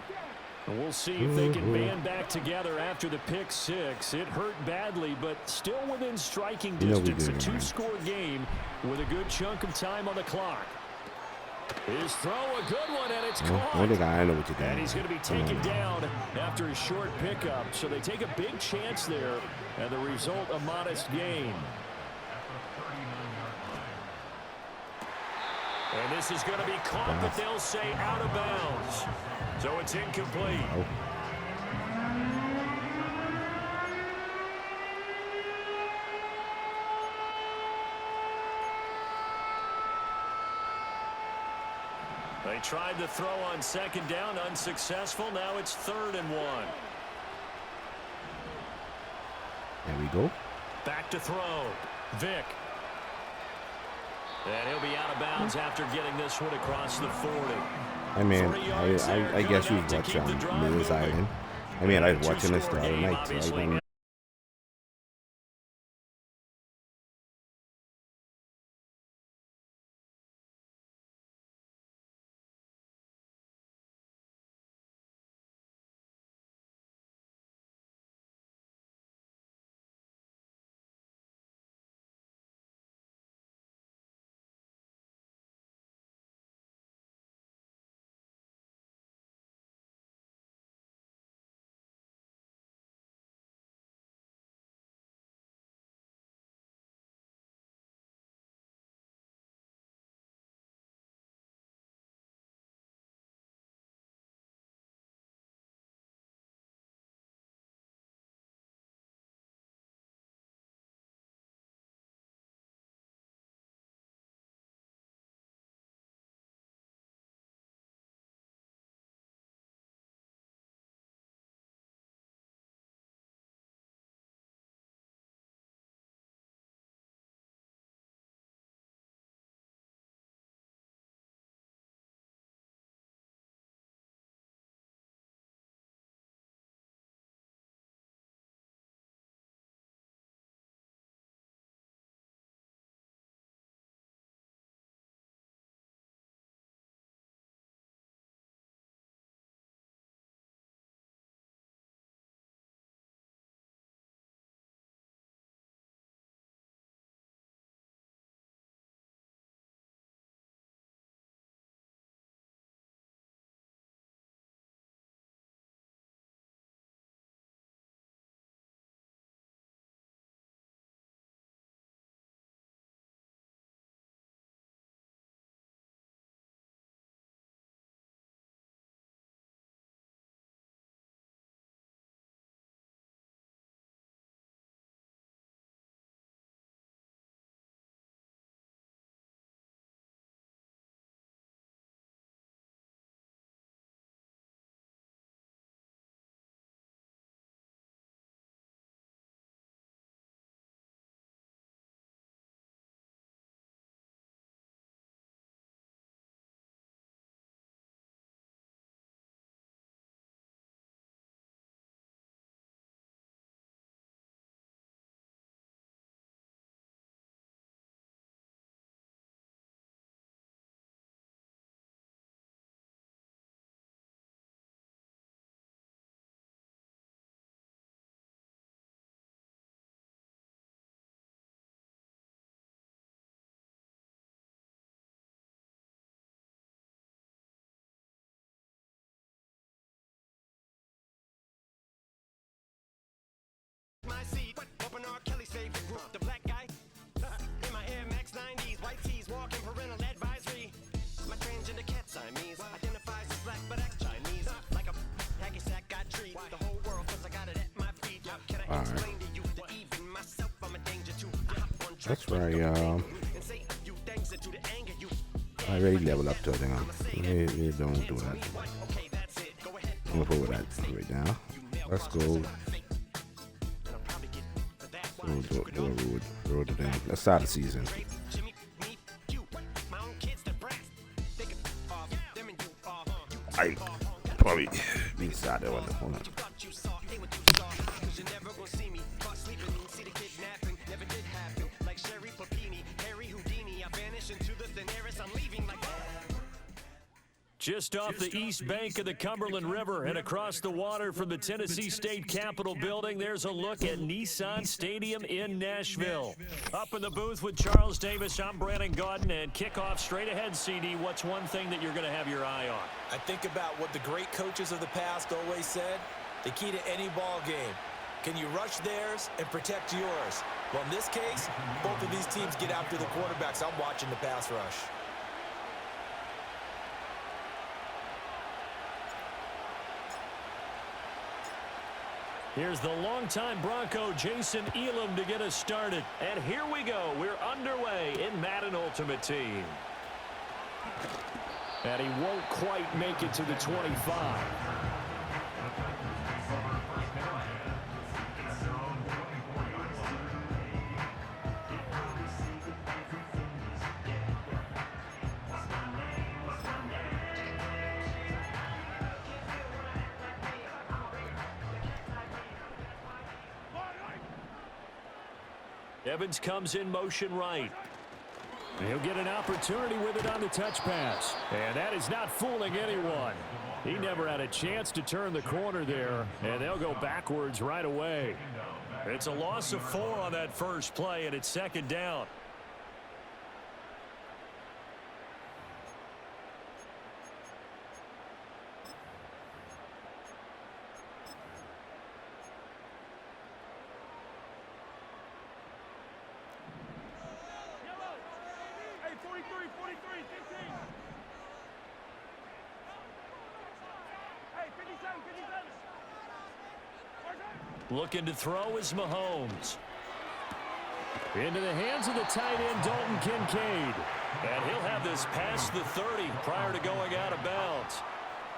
And we'll see if they can band back together after the pick six. It hurt badly, but still within striking distance. A two-score game with a good chunk of time on the clock. His throw, a good one, and it's caught. I know what you're doing. And he's going to be taken down after a short pickup. So they take a big chance there, and the result, a modest gain. And this is going to be caught, but they'll say out of bounds. So it's incomplete. Oh. They tried to throw on second down, unsuccessful. Now it's 3rd and 1. There we go. Back to throw. Vic. And he'll be out of bounds after getting this one across the 40. I mean, I guess you've watched Mills Island. I mean, I was watching this the other night, so I don't That's right, y'all. I already leveled up to it now. You don't do that. I'm gonna put that right now. Let's go. We'll do a road thing. Let's start the season. I probably need to start that one. Hold on. Just off the east bank of the Cumberland River and across the water from the Tennessee State Capitol building, there's a look at Nissan Stadium in Nashville. Up in the booth with Charles Davis, I'm Brandon Gaudin, and kickoff straight ahead, CD. What's one thing that you're going to have your eye on? I think about what the great coaches of the past always said. The key to any ball game. Can you rush theirs and protect yours? Well, in this case, both of these teams get after the quarterbacks. I'm watching the pass rush. Here's the longtime Bronco Jason Elam to get us started. And here we go. We're underway in Madden Ultimate Team. And he won't quite make it to the 25. Evans comes in motion right. He'll get an opportunity with it on the touch pass. And that is not fooling anyone. He never had a chance to turn the corner there, and they'll go backwards right away. It's a loss of 4 on that first play, and it's second down. Looking to throw is Mahomes. Into the hands of the tight end, Dalton Kincaid. And he'll have this past the 30 prior to going out of bounds.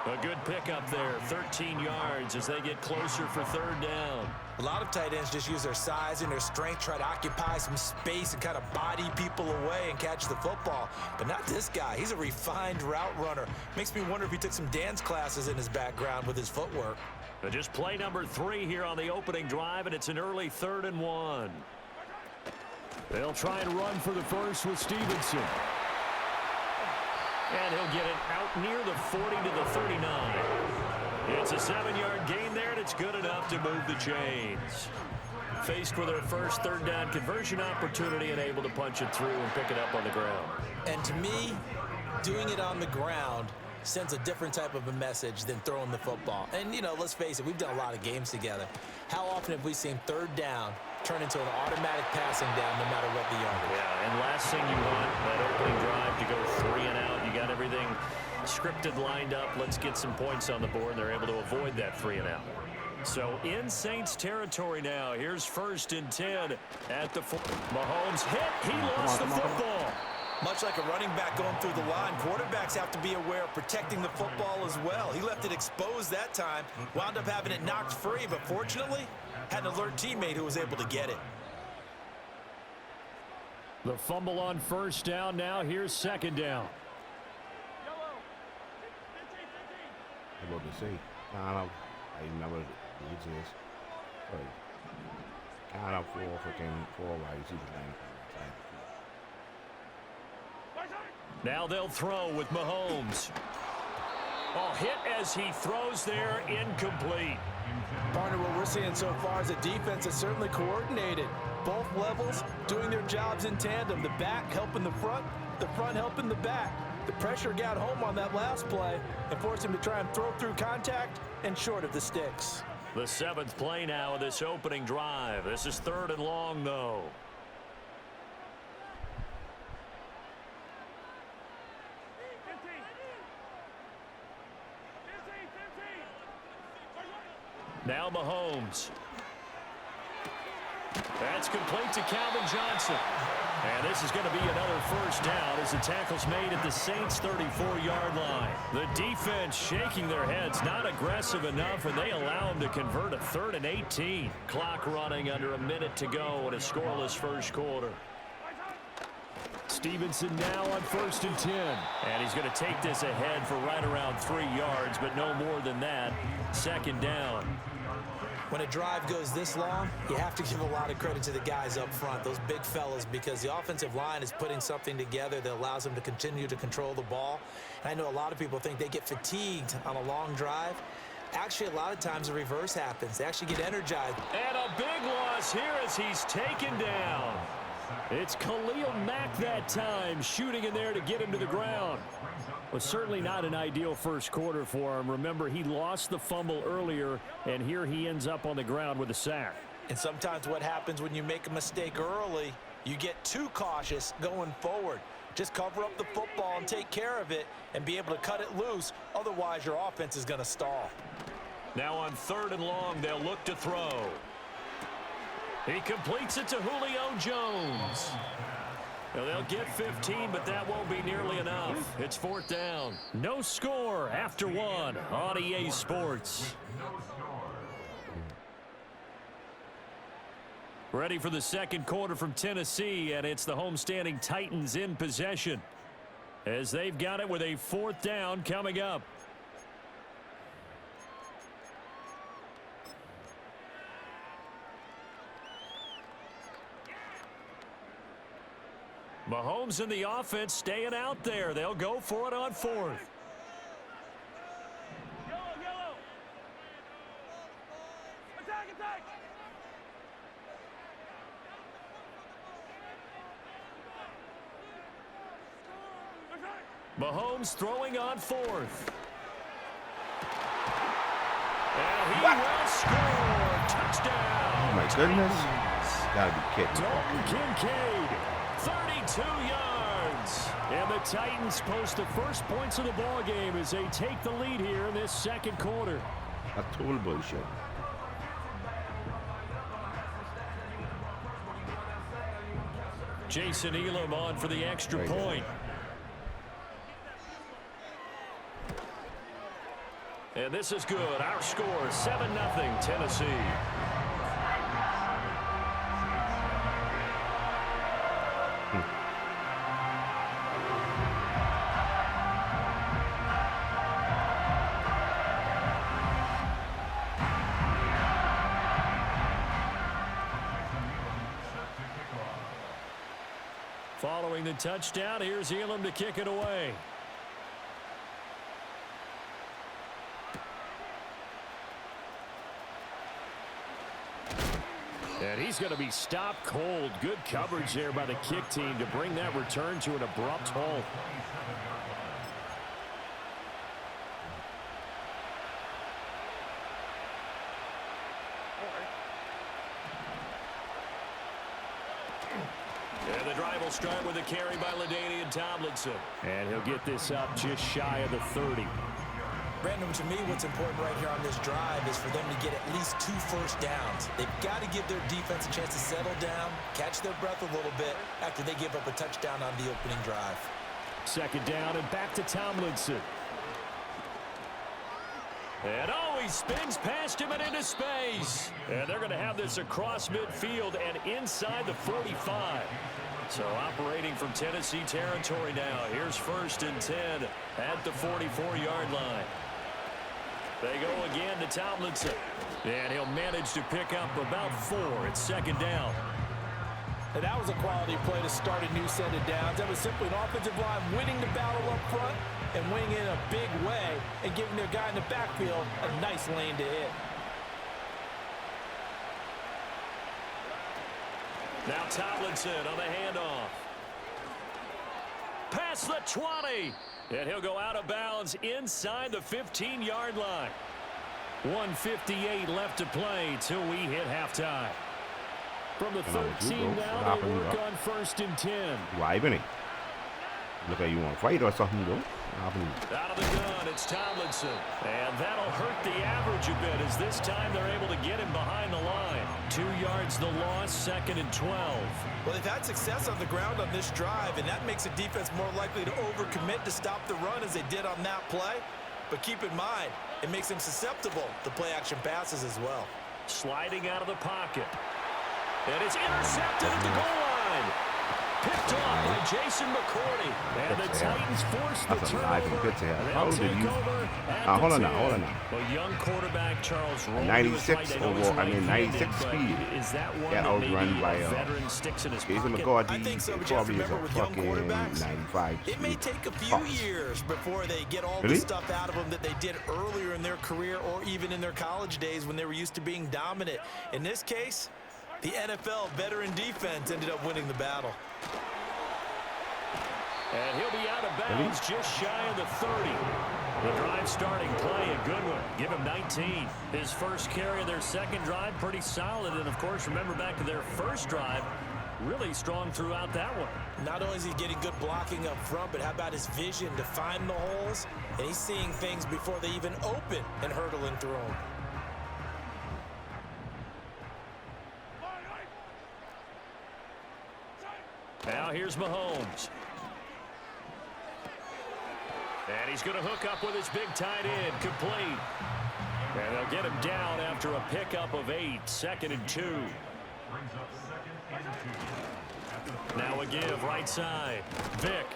A good pickup there, 13 yards as they get closer for third down. A lot of tight ends just use their size and their strength, try to occupy some space and kind of body people away and catch the football. But not this guy. He's a refined route runner. Makes me wonder if he took some dance classes in his background with his footwork. Just play number 3 here on the opening drive, and it's an early 3rd and 1. They'll try and run for the first with Stevenson. And he'll get it out near the 40 to the 39. It's a 7-yard gain there, and it's good enough to move the chains. Faced with their first 3rd down conversion opportunity and able to punch it through and pick it up on the ground. And to me, doing it on the ground sends a different type of a message than throwing the football. And, you know, let's face it, we've done a lot of games together. How often have we seen 3rd down turn into an automatic passing down no matter what the yardage? Yeah, and last thing you want, that opening drive to go 3 and out. You got everything scripted, lined up. Let's get some points on the board. They're able to avoid that 3 and out. So in Saints territory now. Here's 1st and 10 at the 4. Mahomes hit. He lost the football. Much like a running back going through the line, quarterbacks have to be aware of protecting the football as well. He left it exposed that time, wound up having it knocked free, but fortunately, had an alert teammate who was able to get it. The fumble on 1st down. Now here's 2nd down. I'm about to say, I remember it is. Kind of 4 wides, he's playing. Now they'll throw with Mahomes. Oh, hit as he throws there, incomplete. Partner, what we're seeing so far is a defense that's certainly coordinated. Both levels doing their jobs in tandem. The back helping the front helping the back. The pressure got home on that last play and forced him to try and throw through contact and short of the sticks. The 7th play now of this opening drive. This is 3rd and long, though. Now Mahomes. That's complete to Calvin Johnson. And this is going to be another first down as the tackle's made at the Saints' 34-yard line. The defense shaking their heads, not aggressive enough, and they allow them to convert a 3rd and 18. Clock running under a minute to go in a scoreless first quarter. Stevenson now on 1st and 10. And he's going to take this ahead for right around 3 yards, but no more than that. 2nd down. When a drive goes this long, you have to give a lot of credit to the guys up front, those big fellas, because the offensive line is putting something together that allows them to continue to control the ball. And I know a lot of people think they get fatigued on a long drive. Actually, a lot of times the reverse happens. They actually get energized. And a big loss here as he's taken down. It's Khalil Mack that time, shooting in there to get him to the ground. Well, certainly not an ideal first quarter for him. Remember, he lost the fumble earlier, and here he ends up on the ground with a sack. And sometimes what happens when you make a mistake early, you get too cautious going forward. Just cover up the football and take care of it and be able to cut it loose. Otherwise, your offense is going to stall. Now on 3rd and long, they'll look to throw. He completes it to Julio Jones. Now they'll get 15, but that won't be nearly enough. It's 4th down. No score after 1 on EA Sports. Ready for the second quarter from Tennessee, and it's the homestanding Titans in possession as they've got it with a 4th down coming up. Mahomes and the offense staying out there. They'll go for it on 4th. Mahomes throwing on 4th. And he will score. Touchdown. Oh, my goodness. Gotta be kidding. Dalton Kincaid, 32 yards. And the Titans post the first points of the ball game as they take the lead here in this second quarter. That's total bullshit. Jason Elam on for the extra point. And this is good. Our score, 7-0 Tennessee. Following the touchdown, here's Elam to kick it away. And he's going to be stopped cold. Good coverage there by the kick team to bring that return to an abrupt halt. And the drive will start with a carry by LaDainian Tomlinson. And he'll get this up just shy of the 30. Brandon, to me, what's important right here on this drive is for them to get at least 2 first downs. They've got to give their defense a chance to settle down, catch their breath a little bit after they give up a touchdown on the opening drive. 2nd down and back to Tomlinson. And he spins past him and into space. And they're going to have this across midfield and inside the 45. So operating from Tennessee territory now. Here's 1st and 10 at the 44-yard line. They go again to Tomlinson. And he'll manage to pick up about 4 at 2nd down. And that was a quality play to start a new set of downs. That was simply an offensive line winning the battle up front and winning in a big way and giving their guy in the backfield a nice lane to hit. Now Tomlinson on the handoff. Past the 20. And he'll go out of bounds inside the 15-yard line. 1:58 left to play till we hit halftime. From the 13 now, they work on 1st and 10. Why, Benny? Look like you want to fight or something, though. Out of the gun, it's Tomlinson. And that'll hurt the average a bit as this time they're able to get him behind the line. 2 yards the loss, 2nd and 12. Well, they've had success on the ground on this drive, and that makes a defense more likely to overcommit to stop the run as they did on that play. But keep in mind, it makes them susceptible to play-action passes as well. Sliding out of the pocket. And it's intercepted at the goal line. Picked off by Jason McCourty. And the Titans force the turnover. How old are you? Hold on now. A young quarterback, Charles Roll. 96 overall, 96 speed. Is that one that that maybe outrun by a veteran sticks in his Jason pocket? McCourty. I think so, but you have to Probably is remember a with young fucking quarterbacks, 95 it may take a few years before they get all the stuff out of them that they did earlier in their career or even in their college days when they were used to being dominant. In this case, the NFL veteran defense ended up winning the battle. And he'll be out of bounds just shy of the 30. The drive starting play, a good one. Give him 19. His first carry of their second drive, pretty solid. And, of course, remember back to their first drive, really strong throughout that one. Not only is he getting good blocking up front, but how about his vision to find the holes? And he's seeing things before they even open and hurdling through them. Now here's Mahomes. And he's going to hook up with his big tight end, complete. And they'll get him down after a pickup of 8, 2nd and 2. Now a give, right side, Vick.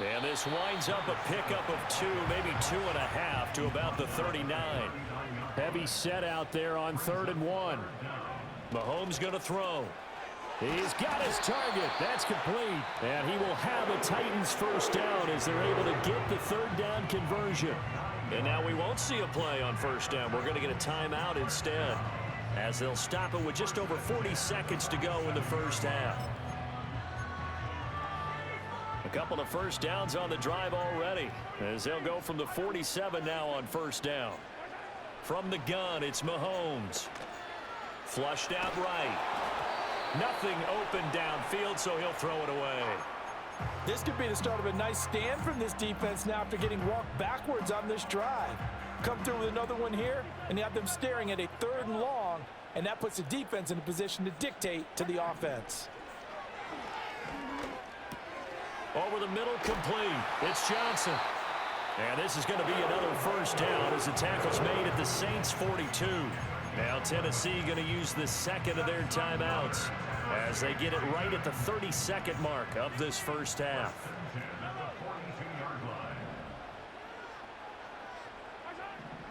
And this winds up a pickup of 2, maybe 2.5 to about the 39. Heavy set out there on 3rd and 1. Mahomes going to throw. He's got his target. That's complete. And he will have a Titans first down as they're able to get the 3rd down conversion. And now we won't see a play on 1st down. We're going to get a timeout instead as they'll stop it with just over 40 seconds to go in the first half. A couple of 1st downs on the drive already as they'll go from the 47 now on 1st down. From the gun, it's Mahomes. Flushed out right. Nothing open downfield, so he'll throw it away. This could be the start of a nice stand from this defense now after getting walked backwards on this drive. Come through with another one here, and you have them staring at a 3rd and long, and that puts the defense in a position to dictate to the offense. Over the middle, complete. It's Johnson. And this is going to be another 1st down as the tackle's made at the Saints' 42. Now Tennessee going to use the 2nd of their timeouts as they get it right at the 32nd mark of this first half.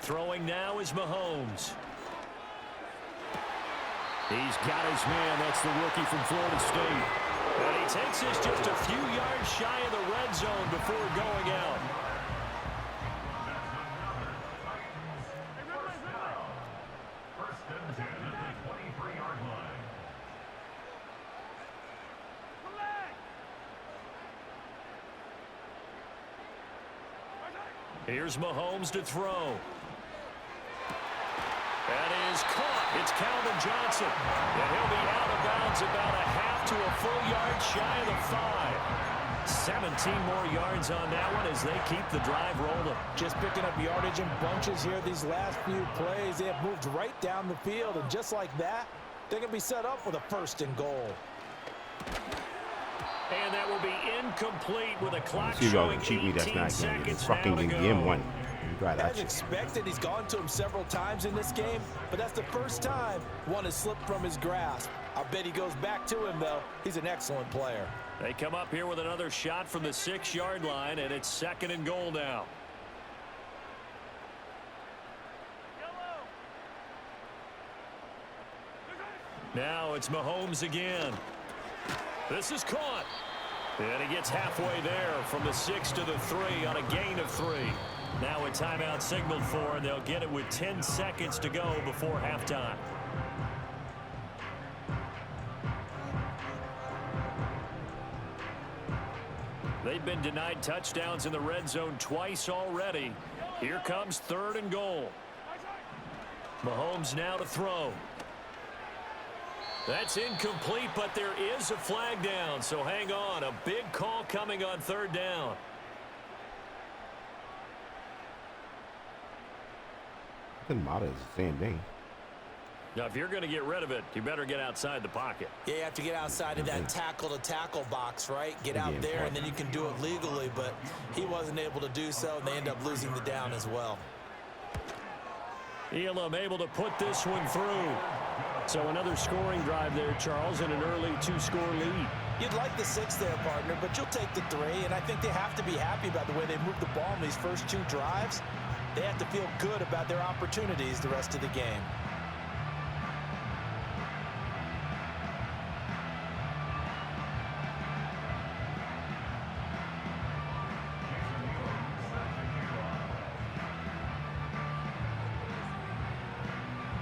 Throwing now is Mahomes. He's got his man. That's the rookie from Florida State. And he takes this just a few yards shy of the red zone before going out. Here's Mahomes to throw. That is caught. It's Calvin Johnson. And he'll be out of bounds about a half to a full yard shy of the 5. 17 more yards on that one as they keep the drive rolling. Just picking up yardage in bunches here these last few plays. They have moved right down the field, and just like that, they're going to be set up with a 1st and goal. And that will be incomplete with a clock showing 18 seconds now to go. Game 1. As expected, he's gone to him several times in this game, but that's the first time one has slipped from his grasp. I bet he goes back to him, though. He's an excellent player. They come up here with another shot from the 6-yard line, and it's 2nd and goal now. Now it's Mahomes again. This is caught. And he gets halfway there from the 6 to the 3 on a gain of 3. Now a timeout signaled for, and they'll get it with 10 seconds to go before halftime. They've been denied touchdowns in the red zone twice already. Here comes 3rd and goal. Mahomes now to throw. That's incomplete, but there is a flag down, so hang on. A big call coming on 3rd down. Doesn't matter. It's the same thing. Now, if you're going to get rid of it, you better get outside the pocket. Yeah, you have to get outside of that tackle-to-tackle box, right? Get out there, and then you can do it legally, but he wasn't able to do so, and they end up losing the down as well. Elam able to put this one through. So another scoring drive there, Charles, and an early 2-score lead. You'd like the 6 there, partner, but you'll take the 3, and I think they have to be happy about the way they moved the ball in these first 2 drives. They have to feel good about their opportunities the rest of the game.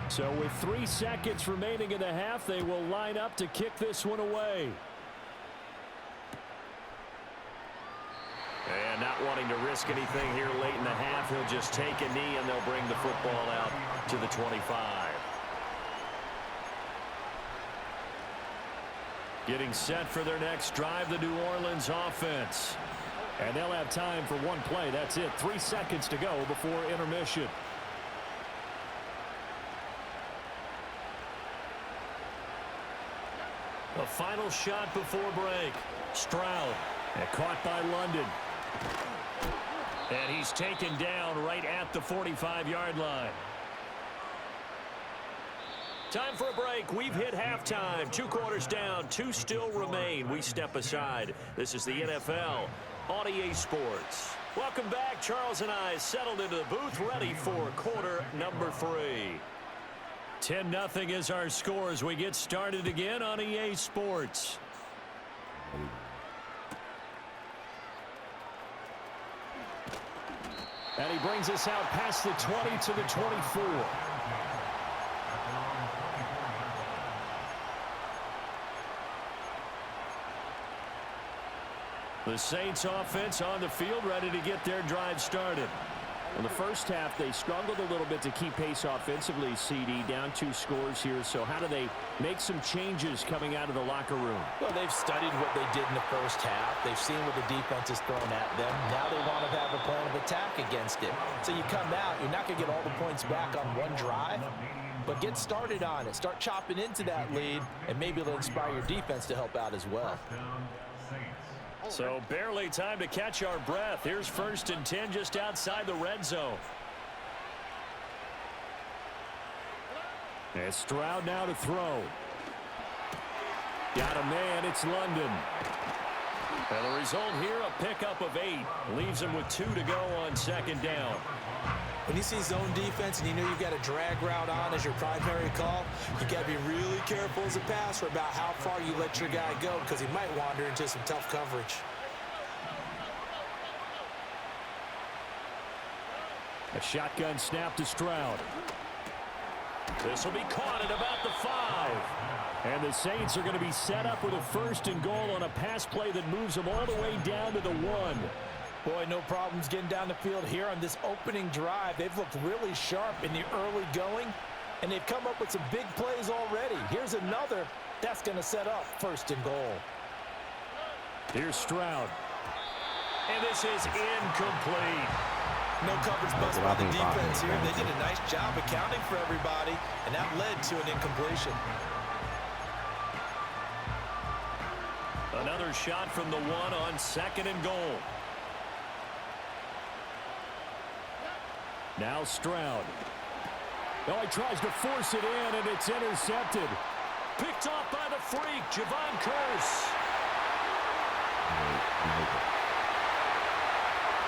So with 3 seconds remaining in the half, they will line up to kick this one away. And not wanting to risk anything here late in the half, he'll just take a knee and they'll bring the football out to the 25. Getting set for their next drive, the New Orleans offense. And they'll have time for one play. That's it. 3 seconds to go before intermission. The final shot before break. Stroud. And caught by London. And he's taken down right at the 45-yard line. Time for a break. We've hit halftime. 2 quarters down. 2 still remain. We step aside. This is the NFL on EA Sports. Welcome back. Charles and I settled into the booth, ready for quarter number 3. 10-0 is our score as we get started again on EA Sports. And he brings us out past the 20 to the 24. The Saints offense on the field, ready to get their drive started. In the first half, they struggled a little bit to keep pace offensively, CD, down 2 scores here. So how do they make some changes coming out of the locker room? Well, they've studied what they did in the first half. They've seen what the defense has thrown at them. Now they want to have a plan of attack against it. So you come out, you're not going to get all the points back on one drive, but get started on it. Start chopping into that lead, and maybe it'll inspire your defense to help out as well. So barely time to catch our breath. Here's 1st and 10 just outside the red zone. And Stroud now to throw. Got a man, it's London. And the result here, a pickup of 8. Leaves him with 2 to go on 2nd down. When you see zone defense and you know you've got a drag route on as your primary call, you got to be really careful as a passer about how far you let your guy go because he might wander into some tough coverage. A shotgun snap to Stroud. This will be caught at about the 5. And the Saints are going to be set up with a 1st and goal on a pass play that moves them all the way down to the 1. Boy, no problems getting down the field here on this opening drive. They've looked really sharp in the early going, and they've come up with some big plays already. Here's another. That's going to set up 1st and goal. Here's Stroud. And this is incomplete. No coverage bust by the defense here. They did a nice job accounting for everybody, and that led to an incompletion. Another shot from the 1 on 2nd and goal. Now Stroud. Oh, he tries to force it in, and it's intercepted. Picked off by the freak, Javon Curse.